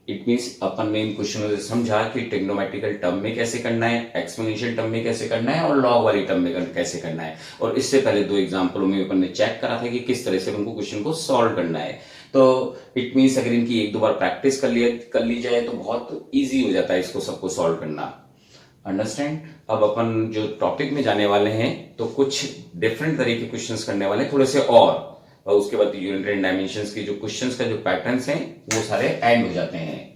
It means अपन ने इन क्वेश्चनों से समझा कि ट्रिग्नोमेट्रिकल टर्म में कैसे करना है, एक्सपोनेंशियल टर्म में कैसे करना है, और लॉग वाली टर्म में कैसे करना है। और इससे पहले दो एग्जांपलों में अपन ने चेक करा था कि किस तरह से उनको क्वेश्चन को सॉल्व करना है। तो इट मींस अगर इनकी एक दो बार प्रैक्टिस कर ली जाए तो बहुत ईजी हो जाता है इसको सबको सॉल्व करना। अंडरस्टैंड। अब अपन जो टॉपिक में जाने वाले हैं तो कुछ डिफरेंट तरह के क्वेश्चंस करने वाले हैं थोड़े से, और उसके बाद यूनिट एंड डायमेंशंस के जो क्वेश्चंस का जो पैटर्न्स हैं वो सारे एंड हो जाते हैं।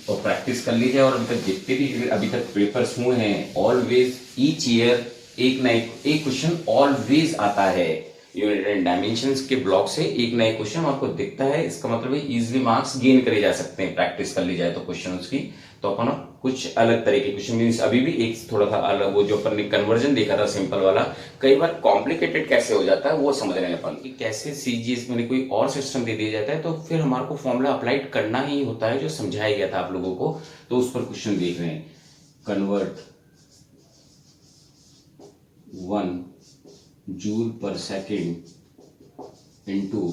तो प्रैक्टिस कर लीजिए, और अभी तक जितने भी अभी तक पेपर्स हुए हैं ऑलवेज ईच ईयर एक ना एक क्वेश्चन ऑलवेज आता है। यूनिट एंड डायमेंशंस के ब्लॉक से एक नए क्वेश्चन आपको दिखता है, इसका मतलब है इजीली मार्क्स गेन करे जा सकते हैं प्रैक्टिस कर ली जाए तो क्वेश्चंस की। तो अपन कुछ अलग तरह के क्वेश्चन मींस अभी भी एक थोड़ा सा अलग, वो जो अपन ने कन्वर्जन देखा था सिंपल वाला, कई बार कॉम्प्लिकेटेड कैसे हो जाता है वो समझ रहे हैं अपन कि कैसे सीजीएस में कोई और सिस्टम दे दिया जाता है तो फिर हमारे को फॉर्मूला अप्लाइड करना ही होता है जो समझाया गया था आप लोगों को। तो उस पर क्वेश्चन देख रहे हैं, convert 1 joule per second into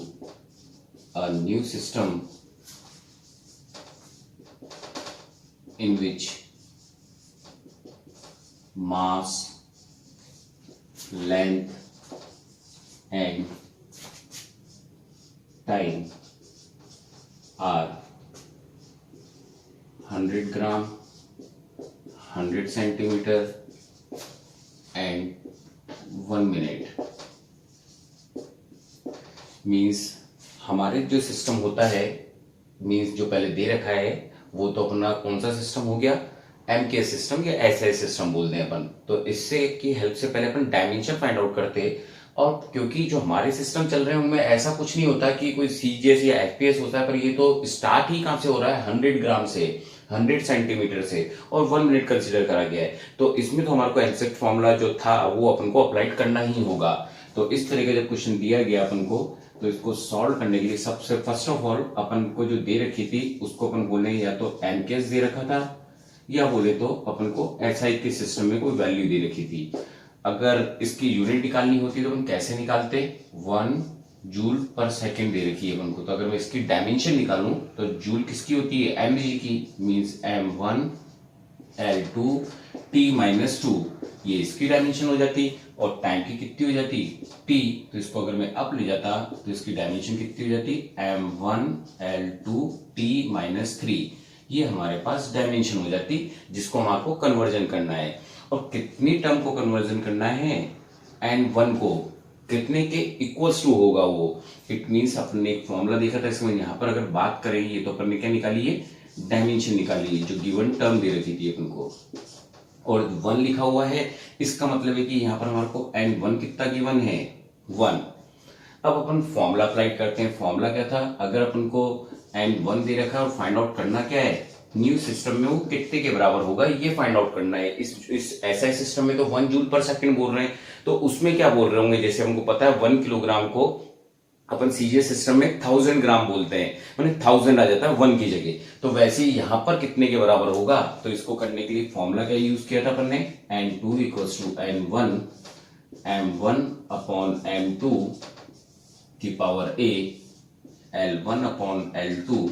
a new system in which mass, length and time are 100 gram, 100 centimeter and 1 minute. Means हमारे जो सिस्टम होता है, मीन्स जो पहले दे रखा है वो तो अपना कौन सा सिस्टम हो गया, एमके सिस्टम या एसआई सिस्टम बोलते हैं अपन। तो इससे की हेल्प से पहले अपन डायमेंशन फाइंड आउट करते हैं, और क्योंकि जो हमारे सिस्टम चल रहे हैं उनमें ऐसा कुछ नहीं होता कि कोई सीजीएस या एफपीएस होता है, पर ये तो स्टार्ट ही कहां से हो रहा है 100 ग्राम से, 100 सेंटीमीटर से, और 1 मिनट कंसिडर करा गया है। तो इसमें तो हमारे को एग्जैक्ट फॉर्मूला जो था वो अपन को अप्लाइड करना ही होगा। तो इस तरह का जब क्वेश्चन दिया गया अपन को, तो इसको सॉल्व करने के लिए सबसे फर्स्ट ऑफ ऑल अपन को जो दे रखी थी उसको अपन बोले या तो एमकेएस दे रखा था, या बोले तो अपन को एसआई के सिस्टम में कोई वैल्यू दे रखी थी। अगर इसकी यूनिट निकालनी होती तो अपन कैसे निकालते, 1 जूल पर सेकेंड दे रखी है अपन को। तो अगर मैं इसकी डायमेंशन निकालूं तो जूल किसकी होती है, mg की, मींस m1 l2 t-2, ये इसकी डायमेंशन हो जाती, और टाइम की कितनी हो जाती t, तो इसको अगर मैं अप ले जाता तो इसकी डायमेंशन कितनी हो जाती m1 l2 t-3, ये हमारे पास डायमेंशन हो जाती जिसको हम आपको कन्वर्जन करना है। और कितनी टर्म को कन्वर्जन करना है, n1 को कितने के इक्वल्स टू होगा वो। इट मींस अपने एक फॉर्मूला देखा था इसमें, यहां पर अगर बात करें ये तो अपन ने क्या निकाली है, डायमेंशन निकाली है जो गिवन टर्म दे रखी थी अपन को, और 1 लिखा हुआ है, इसका मतलब है कि यहाँ पर हमारे को n1 कितना गिवन है 1। अब अपन फॉर्मूला अप्लाई करते हैं। फॉर्मूला क्या था, अगर अपन को n1 दे रखा है और फाइंड आउट करना क्या है, न्यू सिस्टम में वो कितने के बराबर होगा ये फाइंड आउट करना है। इस एसआई सिस्टम में तो 1 जूल पर सेकंड बोल रहे हैं, तो उसमें क्या बोल रहे होंगे, जैसे हमको पता है 1 किलोग्राम को अपन सीजीएस सिस्टम में 1000 ग्राम बोलते हैं, मैंने 1000 आ जाता है 1 की जगह, तो वैसे ही यहां पर कितने के बराबर होगा। तो इसको करने के लिए फॉर्मूला क्या यूज किया था अपन ने, n2 equals to n1 m1 upon m2 की power a, l1 upon l2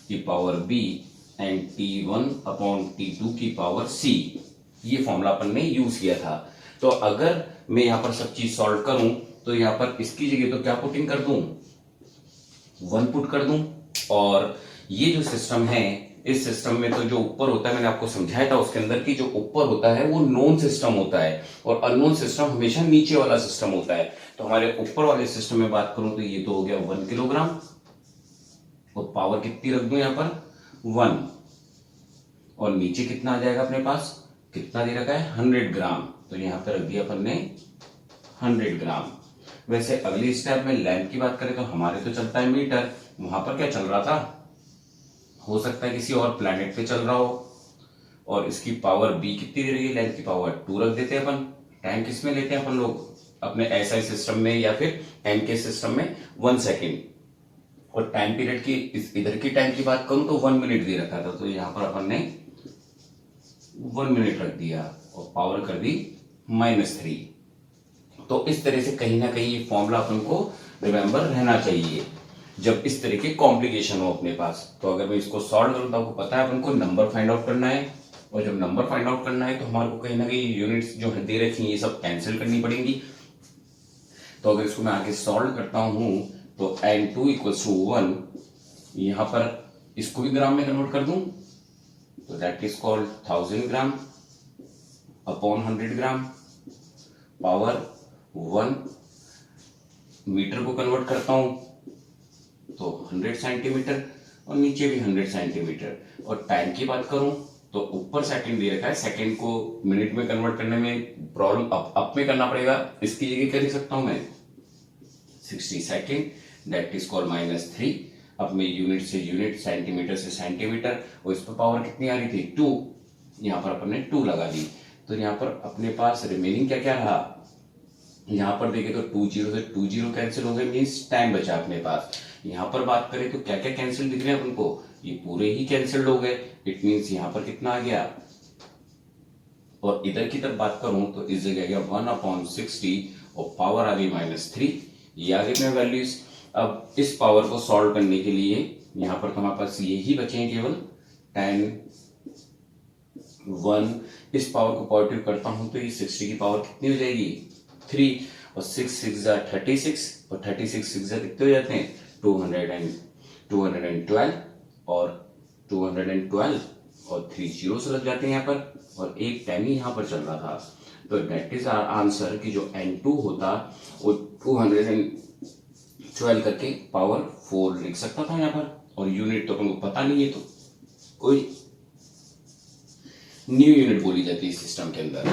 की power b and t1 upon t2 की पावर c, ये फॉर्मूला अपन ने यूज किया था। तो अगर मैं यहां पर सब चीज सॉल्व करूं तो यहां पर इसकी जगह तो क्या पुटिंग कर दूं, 1 पुट कर दूं, और ये जो सिस्टम है इस सिस्टम में तो जो ऊपर होता है मैंने आपको समझाया था, उसके अंदर की जो ऊपर होता है वो नोन सिस्टम होता है, और अननोन सिस्टम हमेशा नीचे वाला सिस्टम होता है। तो हमारे ऊपर वाले सिस्टम में बात करूं तो ये तो हो गया 1 किलोग्राम, और पावर कितनी रख दूं यहां पर 1, और नीचे कितना आ जाएगा अपने पास कितना दे रखा है 100 ग्राम, तो यहाँ पे रख दिया अपन ने 100 ग्राम। वैसे अगली स्टेप में लेंथ की बात करें तो हमारे तो चलता है मीटर, वहां पर क्या चल रहा था, हो सकता है किसी और प्लेनेट पे चल रहा हो, और इसकी पावर b कितनी दे रही है, लेंथ की पावर 2 रख देते हैं अपन। टाइम किस में लेते हैं अपन लोग अपने एसआई सिस्टम में या फिर एमके सिस्टम में 1 सेकेंड, और टाइम पीरियड की इधर की टाइम की बात करूं तो 1 मिनट दे रखा था, तो यहाँ पर अपन ने 1 मिनट रख दिया और पावर कर दी -3। तो इस तरह से कहीं ना कहीं ये फॉर्मूला अपन को रिमेंबर रहना चाहिए जब इस तरह के कॉम्प्लिकेशन हो अपने पास। तो अगर मैं इसको सॉल्व करूं तो आपको पता है अपन को नंबर फाइंड आउट करना है, और जब नंबर फाइंड आउट करना है तो हमारे को कहीं ना कहीं यूनिट्स जो दे रखी हैं ये सब कैंसिल करनी पड़ेंगी। तो अगर इसको मैं आगे सॉल्व करता हूं तो n2 = 1, यहां पर इसको भी ग्राम में कन्वर्ट कर दूं तो that is called 1000 gram upon 100 gram, power 1। Metre को कन्वर्ट करता हूं तो 100 सेंटीमीटर, और नीचे भी 100 सेंटीमीटर। और टाइम की बात करूं तो ऊपर सेकंड दे रखा है, सेकंड को मिनट में कन्वर्ट करने में प्रॉब्लम अप में करना पड़ेगा, इसकी जगह कर सकता हूं मैं 60 सेकेंड, दैट इज कॉल्ड -3। अब मैं यूनिट से यूनिट, सेंटीमीटर से सेंटीमीटर, और इस पर पावर कितनी आ रही थी 2, यहाँ पर अपन ने 2 लगा दी। तो यहाँ पर अपने पास रिमेनिंग क्या क्या रहा, यहाँ पर देखें तो 2 0 से 2 0 कैंसिल हो गए, मीन्स टाइम बचा अपने पास। यहाँ पर बात करें तो क्या क्या कैंसिल दिख रहे हैं अपन को, ये पूरे ही कैंसिल्ड हो गए, इट मीन्स यहाँ पर कितना आ गया। और इधर की तरफ बात करूं तो इस जगह गया 1/60 और पावर आ गई -3, ये आ गई वैल्यूज। अब इस पावर को सॉल्व करने के लिए यहाँ पर तो हमारे पास यही बचे हैं केवल 10 1। इस पावर को पॉजिटिव करता हूं तो ये 60 की पावर कितनी हो जाएगी 3, और 6 6 36, और 36 6 कितने हो जाते हैं 212, और 212 और 3 zeros लग जाते हैं यहाँ पर, और एक 10 ही यहाँ पर चल रहा था। तो दैट इज आवर आंसर कि जो n2 होता वो 212 करके पावर 4 लिख सकता था यहाँ पर, और यूनिट तो अपन को पता नहीं है, तो कोई न्यू यूनिट बोली जाती है सिस्टम के अंदर।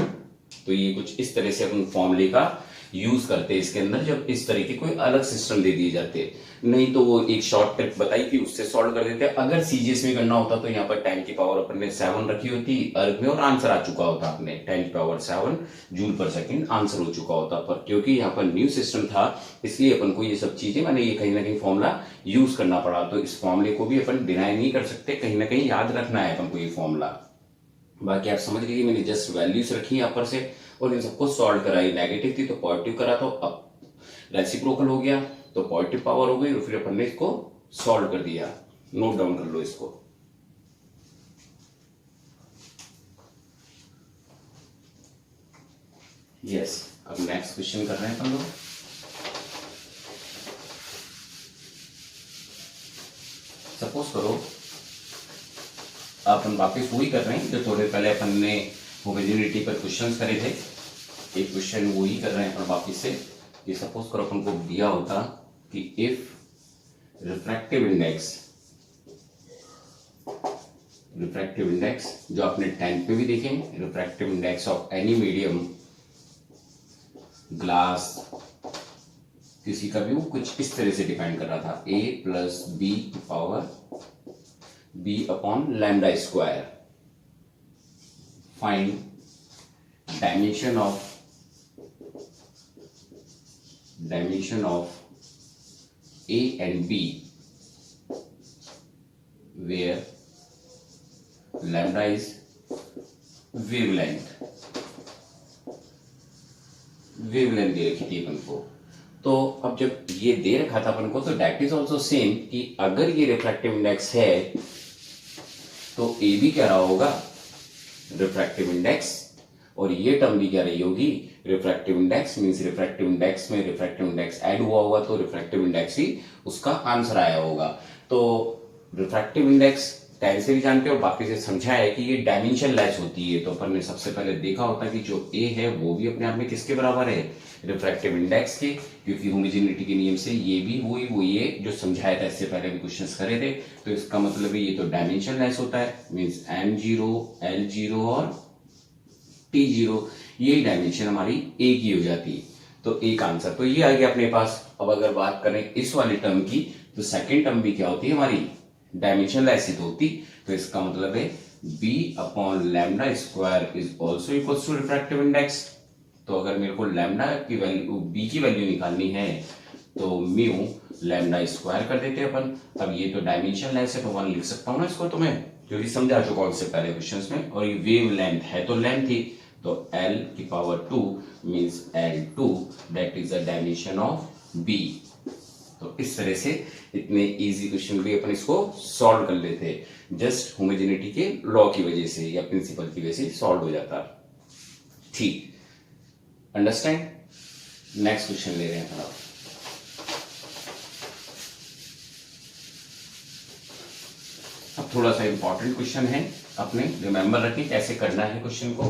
तो ये कुछ इस तरह से अपन फॉर्मूले का यूज करते हैं इसके अंदर, जब इस तरह के कोई अलग सिस्टम दे दिए जाते, नहीं तो वो एक शॉर्ट ट्रिक बताई थी उससे सॉल्व कर देते। अगर सीजीएस में करना होता तो यहाँ पर 10 की पावर अपन ने 7 रखी होती अर्ग में, और आंसर आ चुका होता अपने 10 की पावर 7 जूल पर सेकंड आंसर हो चुका होता। पर क्योंकि यहाँ पर न्यू सिस्टम था इसलिए अपन को ये सब चीजें मैंने ये कहीं ना कहीं फॉर्मूला यूज करना पड़ा। तो इस फॉर्मूले को भी अपन डिनाई नहीं कर सकते, कहीं ना कहीं याद रखना है अपन को ये फॉर्मूला। बाकी आप समझ लीजिए मैंने जस्ट वैल्यूज रखी अपर से और इन सबको सॉल्व कराई, नेगेटिव थी तो पॉजिटिव करा, तो अब रेसिप्रोकल हो गया तो पॉजिटिव पावर हो गई, और फिर अपन ने इसको सॉल्व कर दिया। नोट डाउन कर लो इसको। यस, अब नेक्स्ट क्वेश्चन कर रहे हैं अपन लोग। सपोज करो अपन वापस वही कर रहे हैं जो थोड़े पहले अपन ने होमोजेनिटी पर क्वेश्चंस करे थे, एक क्वेश्चन वही कर रहे हैं अपन वापस से। ये सपोज करो अपन को दिया होता कि इफ रिफ्रैक्टिव इंडेक्स जो आपने 10 पे भी देखे, refractive index of any medium, glass, किसी का भी वो कुछ इस तरह से डिपेंड कर रहा था, a + b power b/λ²। Find dimension of A and B where lambda is wavelength दे रखी थी अपन को। तो अब जब ये दे रखा था अपन को तो दैट इज ऑल्सो सेम कि अगर ये रिफ्रैक्टिव इंडेक्स है तो ए भी क्या रहा होगा रिफ्रैक्टिव इंडेक्स, और ये टर्म भी क्या रही होगी refractive index. Means refractive index में रिफ्रैक्टिव इंडेक्स ऐड हुआ होगा तो रिफ्रैक्टिव इंडेक्स ही उसका आंसर आया होगा। तो रिफ्रैक्टिव इंडेक्स 10 से भी जानते हो, बाकी से समझा है कि ये डायमेंशन लेस होती है। तो अपन ने सबसे पहले देखा होता कि जो ए है वो भी अपने आप में किसके बराबर है रिफ्रैक्टिव इंडेक्स के, क्योंकि होमोजेनिटी के नियम से ये भी वही है जो समझाया था इससे पहले भी क्वेश्चंस करे थे। तो इसका मतलब है ये तो डायमेंशन लेस होता है, मींस m0 l0 और T0, यही डायमेंशन हमारी ए की हो जाती है। तो एक आंसर तो ये आ गया अपने पास। अब अगर बात करें इस वाली टर्म की, तो सेकेंड टर्म भी क्या होती है हमारी, डायमेंशनलेस ही तो होती। तो इसका मतलब है b upon lambda square is also equal to refractive index. तो अगर मेरे को लैम्डा की वैल्यू, b की वैल्यू निकालनी है, तो म्यू लैम्डा स्क्वायर कर देते हैं अपन। अब ये तो डायमेंशनलेस है तो 1 लिख सकता हूँ ना इसको, तो मैं क्योंकि समझा चुका हूं इससे पहले क्वेश्चंस में। और ये वेव लेंथ है तो लेंथ ही, तो l की power 2 means L2 that is the dimension of b। तो इस तरह से इतने इजी क्वेश्चन भी अपन इसको सॉल्व कर लेते हैं, जस्ट होमोजेनिटी के लॉ की वजह से या प्रिंसिपल की वजह से सॉल्व हो जाता। ठीक, अंडरस्टैंड। नेक्स्ट क्वेश्चन ले रहे हैं थोड़ा। अब थोड़ा सा इंपॉर्टेंट क्वेश्चन है, अपने रिमेंबर रखें कैसे करना है क्वेश्चन को।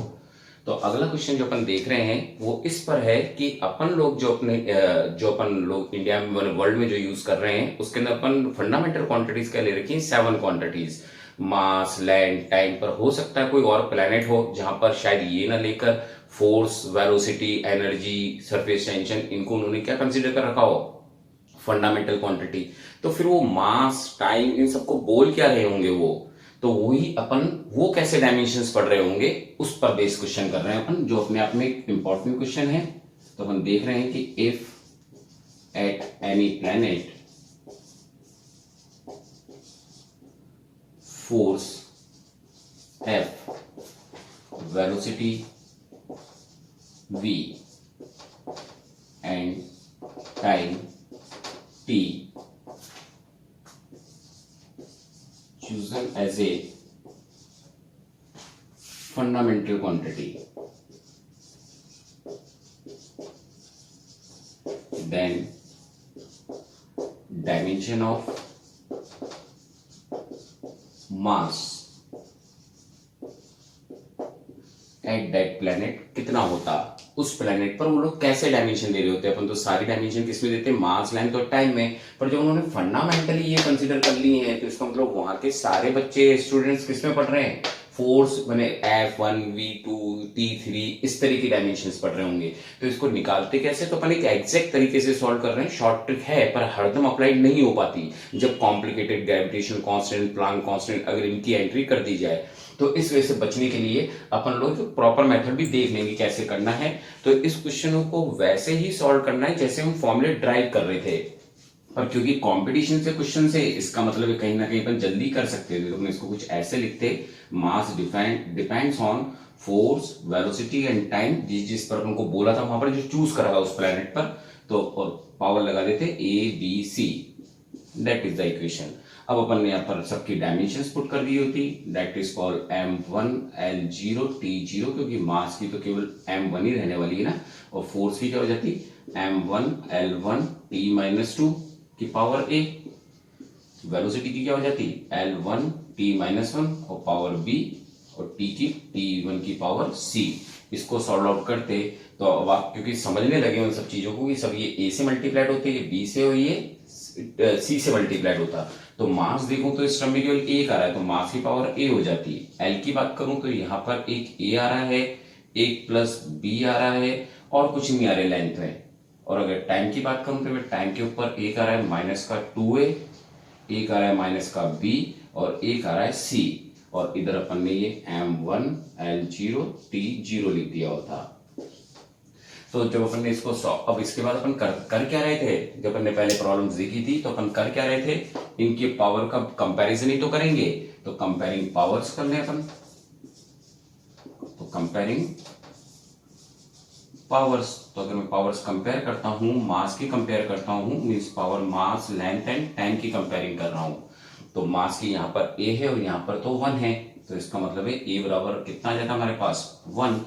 तो अगला क्वेश्चन जो अपन देख रहे हैं वो इस पर है कि अपन लोग जो अपन लोग इंडिया में, वर्ल्ड में जो यूज कर रहे हैं, उसके अंदर अपन फंडामेंटल क्वांटिटीज क्या ले रखी हैं, 7 क्वांटिटीज। मास, लैंड, टाइम पर हो सकता है कोई और प्लेनेट हो जहां पर शायद ये ना लेकर force, velocity, energy, surface tension, इनको उन्होंने क्या कंसिडर कर रखा हो, फंडामेंटल क्वांटिटी। तो फिर वो मास, टाइम, इन सबको बोल क्या रहे होंगे वो, तो वही अपन वो कैसे डायमेंशंस पढ़ रहे होंगे उस पर बेस क्वेश्चन कर रहे हैं अपन, जो अपने आप में एक इंपॉर्टेंट क्वेश्चन है। तो अपन देख रहे हैं कि if at any planet force F, velocity V and time T chosen as a fundamental quantity, then dimension of mass at that planet कितना होता, उस प्लेनेट पर वो लोग कैसे डायमेंशन दे रहे होते हैं। अपन तो सारी डायमेंशन किसमें देते हैं, मास, लेंथ और टाइम में, पर जब उन्होंने फंडामेंटली ये कंसीडर कर ली है तो इसका मतलब वहां के सारे बच्चे, स्टूडेंट्स किसमें पढ़ रहे हैं, फोर्स मैंने F1, V2, T3 इस तरह की डायमेंशंस पढ़ रहे होंगे। तो इसको निकालते कैसे, तो अपन एक एग्जैक्ट तरीके से सॉल्व कर रहे हैं। शॉर्ट ट्रिक है पर हरदम अप्लाइड नहीं हो पाती। जब complicated gravitation constant, Planck constant अगर इनकी एंट्री कर दी जाए, तो इस वजह से बचने के लिए अपन लोग प्रॉपर मेथड भी देख लेंगे कैसे करना है। तो इस क्वेश्चन को वैसे ही सॉल्व करना है जैसे हम फॉर्मूले ड्राइव कर रहे थे, और क्योंकि कंपटीशन से क्वेश्चन से इसका मतलब है कहीं ना कहीं अपन जल्दी कर सकते थे, तो हम इसको कुछ ऐसे लिखते, mass depends on force, velocity and time, जिस पर अपन को बोला था वहां पर जो चूज करा था उस प्लेनेट पर, तो और पावर लगा देते ABC, that is the equation. अब अपन ने यहाँ पर सबकी डायमेंशंस पुट कर दी होती, that is called M1 L0 T0, क्योंकि मास की तो केवल M1 ही रहने वाली है ना, और फोर्स की क्या हो जाती, M1 L1 T-2 की पावर A, वेलोसिटी की क्या हो जाती, L1 T-1 और पावर B, और T की T1 की पावर C। इसको सॉल्व आउट करते तो अब आप क्योंकि समझने लगे उन सब चीजों को कि सब ये A से मल्टीप्लाइड होते हैं, B से, और ये C से मल्टीप्लाइड होता, तो मास देखूं तो इस टर्म में केवल एक आ रहा है, तो मास की पावर A हो जाती है। L की बात करूं तो यहाँ पर एक A आ रहा है, एक प्लस B आ रहा है, और कुछ नहीं आ रहा है लेंथ में। और अगर टाइम की बात करूं तो टाइम के ऊपर एक आ रहा है माइनस का 2A, एक आ रहा है माइनस का B, और एक आ रहा है C, और इधर अपन ने ये M1 L0 T0 लिख दिया होता। तो जब अपन ने इसको अब इसके बाद अपन कर क्या रहे थे, जब अपन ने पहले प्रॉब्लम्स देखी थी तो अपन कर क्या रहे थे, इनके पावर का कंपैरिजन ही तो करेंगे, तो कंपेयरिंग पावर्स कर ले अपन। तो कंपेयरिंग पावर्स, तो अगर मैं पावर्स कंपेयर करता हूं, मास की कंपेयर करता हूं, means power, mass, length and time की कंपेयरिंग कर रहा हूं, तो मास की यहाँ पर A है और यहाँ पर तो 1 है, तो इसका मतलब है A बराबर कितना आ जाता हमारे पास, 1।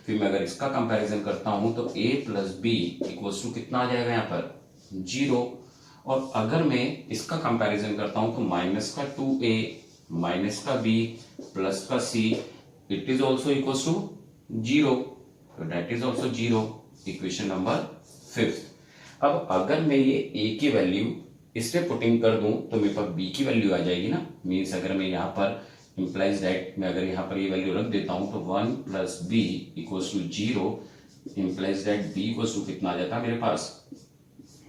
फिर मैं अगर इसका कंपैरिजन करता हूं तो A plus B equals to कितना आ जाएगा यहाँ पर 0, और अगर मैं इसका कंपैरिजन करता हूं तो माइनस का 2A माइनस का B प्लस का C, it is also equals to 0, तो that is also 0, equation number 5। अब अगर मैं ये A की वैल्यू इसमें पुटिंग कर दूं तो मेरे पास B की वैल्यू आ जाएगी ना, मीन्स अगर मैं यहाँ पर इम्प्लाइज दैट मैं अगर यहाँ पर ये वैल्यू रख देता हूं तो 1 plus B equals to 0, implies that B equals to कितना आ जाता है मेरे पास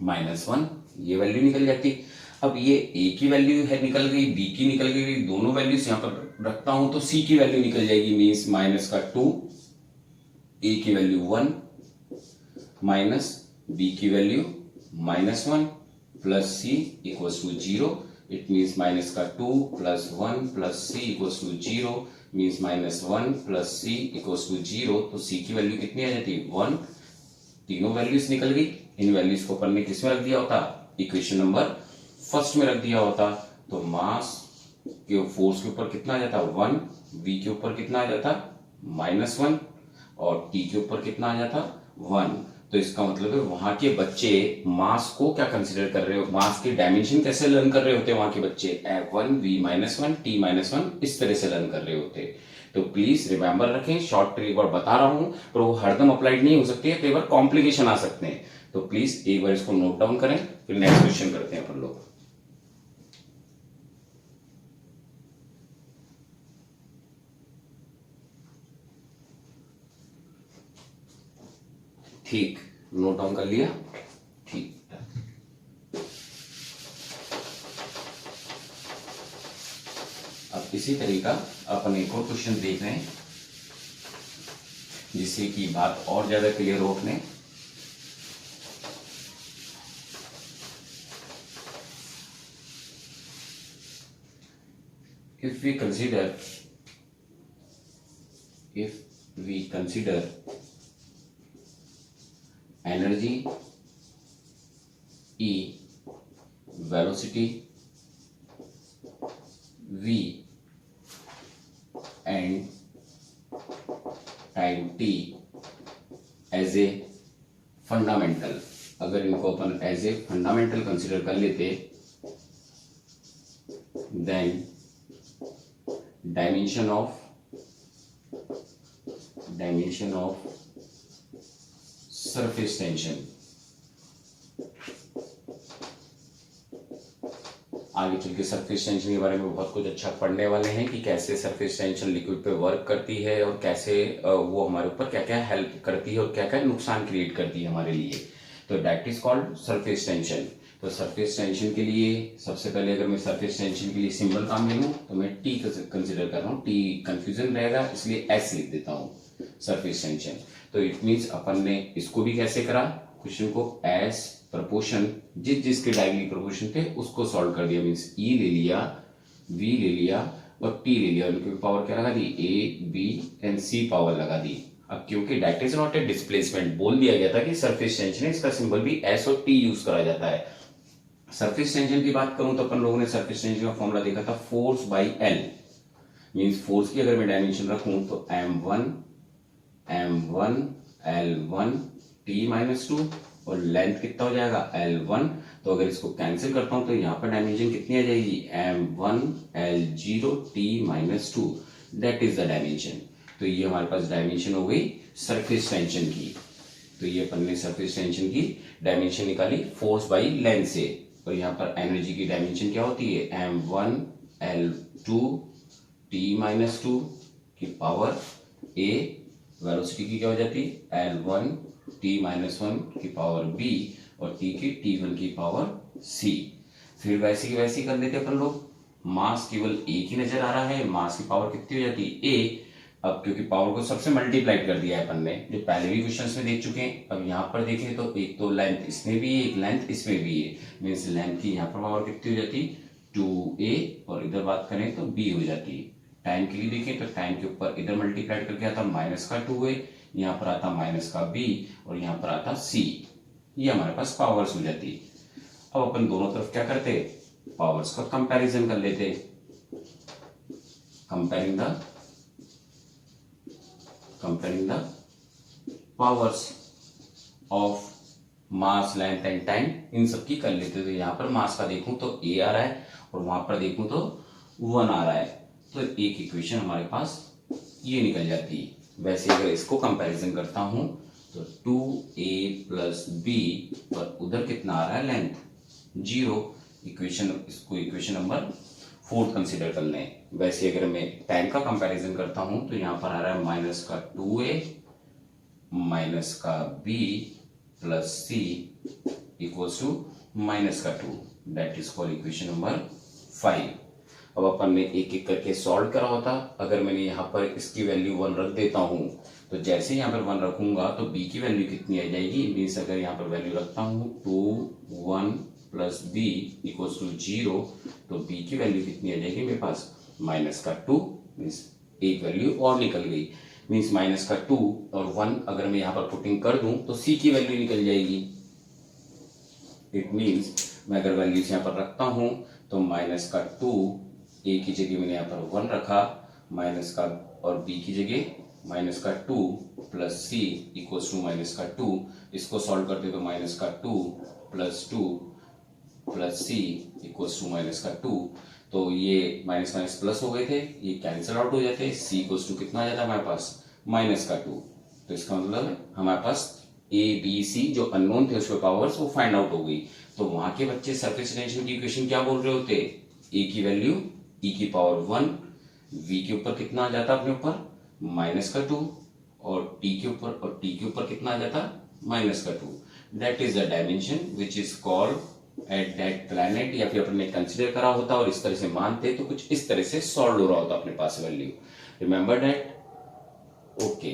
-1, ये वैल्यू निकल जाती। अब ये ए की वैल्यू है निकल गई, बी की निकल गई, दोनों वैल्यूज यहाँ पर रखता हूं तो सी की वैल्यू निकल जाएगी, मीन्स -2, ए की वैल्यू 1 माइनस बी की value -1 plus C equals to 0, it means -2 plus 1 plus C equals to 0, means -1 plus C equals to 0। तो सी की वैल्यू कितनी आ जाती है 1, तीनों वैल्यूज निकल गई। इन वैल्यूज को अपन ने किस में रख दिया होता, इक्वेशन नंबर फर्स्ट में रख दिया होता, तो मास के फोर्स के ऊपर कितना आ जाता 1, वी के ऊपर कितना आ जाता -1 और टी के ऊपर कितना आ जाता 1। तो इसका मतलब है वहां के बच्चे मास को क्या कंसीडर कर रहे हो, मास की डायमेंशन कैसे लर्न कर रहे होते हैं वहां के बच्चे, 1 v -1 t -1 इस तरह से लर्न कर रहे होते। तो प्लीज रिमेंबर रखें, शॉर्ट ट्रिक और बता रहा हूं पर वो हरदम अप्लाइड नहीं हो सकती है, कई बार कॉम्प्लिकेशन आ सकते हैं। तो प्लीज एक बार इसको नोट डाउन करें, फिर नेक्स्ट क्वेश्चन करते हैं अपन लोग। ठीक, नोट डाउन कर लिया, ठीक। अब इसी तरीका अपन एक और क्वेश्चन देख रहे हैं जिससे कि बात और ज्यादा क्लियर हो अपने। if we consider energy E, velocity V and time t as a fundamental, अगर इनको अपन एज ए फंडामेंटल कंसिडर कर लेते, then dimension of surface tension, आगे चल के सरफेस टेंशन के बारे में बहुत कुछ अच्छा पढ़ने वाले हैं कि कैसे सरफेस टेंशन लिक्विड पे वर्क करती है और कैसे वो हमारे ऊपर क्या क्या हेल्प करती है और क्या क्या नुकसान क्रिएट करती है हमारे लिए। तो that is called surface tension. तो सरफेस टेंशन के लिए सबसे पहले अगर मैं सरफेस टेंशन के लिए सिंबल काम ले लूं तो मैं टी कंसिडर कर रहा हूं, टी कंफ्यूजन रहेगा इसलिए एस लिख देता हूं सरफेस टेंशन। तो इट मीन्स अपन ने इसको भी कैसे करा, क्वेश्चन को एस प्रपोर्शन जिसके डायगोनली प्रपोर्शन थे उसको सॉल्व कर दिया, मीन्स ई ले लिया, वी ले लिया और टी ले लिया, उनकी पावर क्या लगा दी, A B and C power लगा दी। अब क्योंकि that is not a displacement, बोल दिया गया था कि सरफेस टेंशन है, इसका सिंबल भी एस और टी यूज करा जाता है। सरफेस टेंशन की बात करूं तो अपन लोगों ने सरफेस टेंशन का फॉर्मूला देखा था force by L, means force की अगर मैं डायमेंशन रखूं तो m1 L1 T -2 और लेंथ कितना हो जाएगा L1। तो अगर इसको कैंसिल करता हूं तो यहाँ पर डायमेंशन कितनी आ जाएगी m1 L0 T -2, that is the dimension. तो ये हमारे पास डायमेंशन हो गई सरफेस टेंशन की। तो ये अपन ने सरफेस टेंशन की डायमेंशन निकाली फोर्स बाई लेंथ से, और यहाँ पर एनर्जी की डायमेंशन क्या होती है m1 L2 T -2 की पावर A, वेलोसिटी की क्या हो जाती है L1 T -1 की पावर B और T की T1 की पावर C। फिर वैसे की वैसी कर लेते अपन लोग, मास केवल एक ही नजर आ रहा है, मास की पावर कितनी हो जाती है A। अब क्योंकि पावर को सबसे मल्टीप्लाइड कर दिया है अपन ने, जो पहले भी क्वेश्चंस में देख चुके हैं। अब यहाँ पर देखें तो एक तो लेंथ इसमें भी है, एक लेंथ इसमें भी है, मीन्स लेंथ की यहाँ पर पावर कितनी हो जाती है 2A और इधर बात करें तो B हो जाती है। टाइम के लिए देखें तो टाइम के ऊपर इधर मल्टीप्लाइड करके आता -2A, यहाँ पर आता -B और यहाँ पर आता C, ये हमारे पास पावर्स हो जाती है। अब अपन दोनों तरफ क्या करते, पावर्स का कंपैरिजन कर लेते, comparing the powers of mass length and time, इन सब की कर लेते। तो यहाँ पर मास का देखूं तो A आ रहा है और वहां पर देखूं तो 1 आ रहा है, तो एक इक्वेशन हमारे पास ये निकल जाती है। वैसे अगर इसको कंपैरिजन करता हूं तो 2A + B पर उधर कितना आ रहा है लेंथ 0, इसको इक्वेशन नंबर फोर्थ कंसिडर कर लें। वैसे अगर मैं टाइम का कंपैरिजन करता हूं तो यहां पर आ रहा है माइनस का 2a माइनस का b plus c equals to minus का 2, that is called equation number 5। अब अपन ने एक एक करके सॉल्व करा होता। अगर मैंने यहाँ पर इसकी वैल्यू 1 रख देता हूं तो जैसे यहाँ पर 1 रखूंगा तो b की वैल्यू कितनी आ जाएगी, मीन्स अगर यहाँ पर वैल्यू रखता हूं 2 1 प्लस b इक्वल्स टू 0 तो b की वैल्यू कितनी आ जाएगी मेरे पास माइनस का 2, मीन्स एक वैल्यू और निकल गई। मीन्स माइनस का 2 और 1 अगर मैं यहाँ पर पुटिंग कर दूं तो c की वैल्यू निकल जाएगी। इट मीन्स मैं अगर वैल्यूज यहाँ पर रखता हूं तो माइनस का 2 a की जगह मैंने यहाँ पर 1 रखा, माइनस का और b की जगह माइनस का 2 plus c equals to minus का 2। इसको सॉल्व करते तो माइनस का 2 plus c equals to minus का 2। तो ये माइनस माइनस प्लस हो गए थे, ये कैंसिल आउट हो जाते, c इक्वल्स टू कितना आ जाता है हमारे पास माइनस का 2। तो इसका मतलब हमारे पास a b c जो अननोन थे उसके पावर्स वो फाइंड आउट हो गई। तो वहां के बच्चे सरफेस टेंशन की इक्वेशन क्या बोल रहे होते, a की वैल्यू e की पावर 1, v के ऊपर कितना आ जाता अपने ऊपर माइनस का 2 और t के ऊपर कितना आ जाता माइनस का 2। That is the dimension which is called at that planet, या फिर अपन ने कंसिडर करा होता और इस तरह से मानते तो कुछ इस तरह से सॉल्व हो रहा होता अपने पास वैल्यू। Remember that, okay.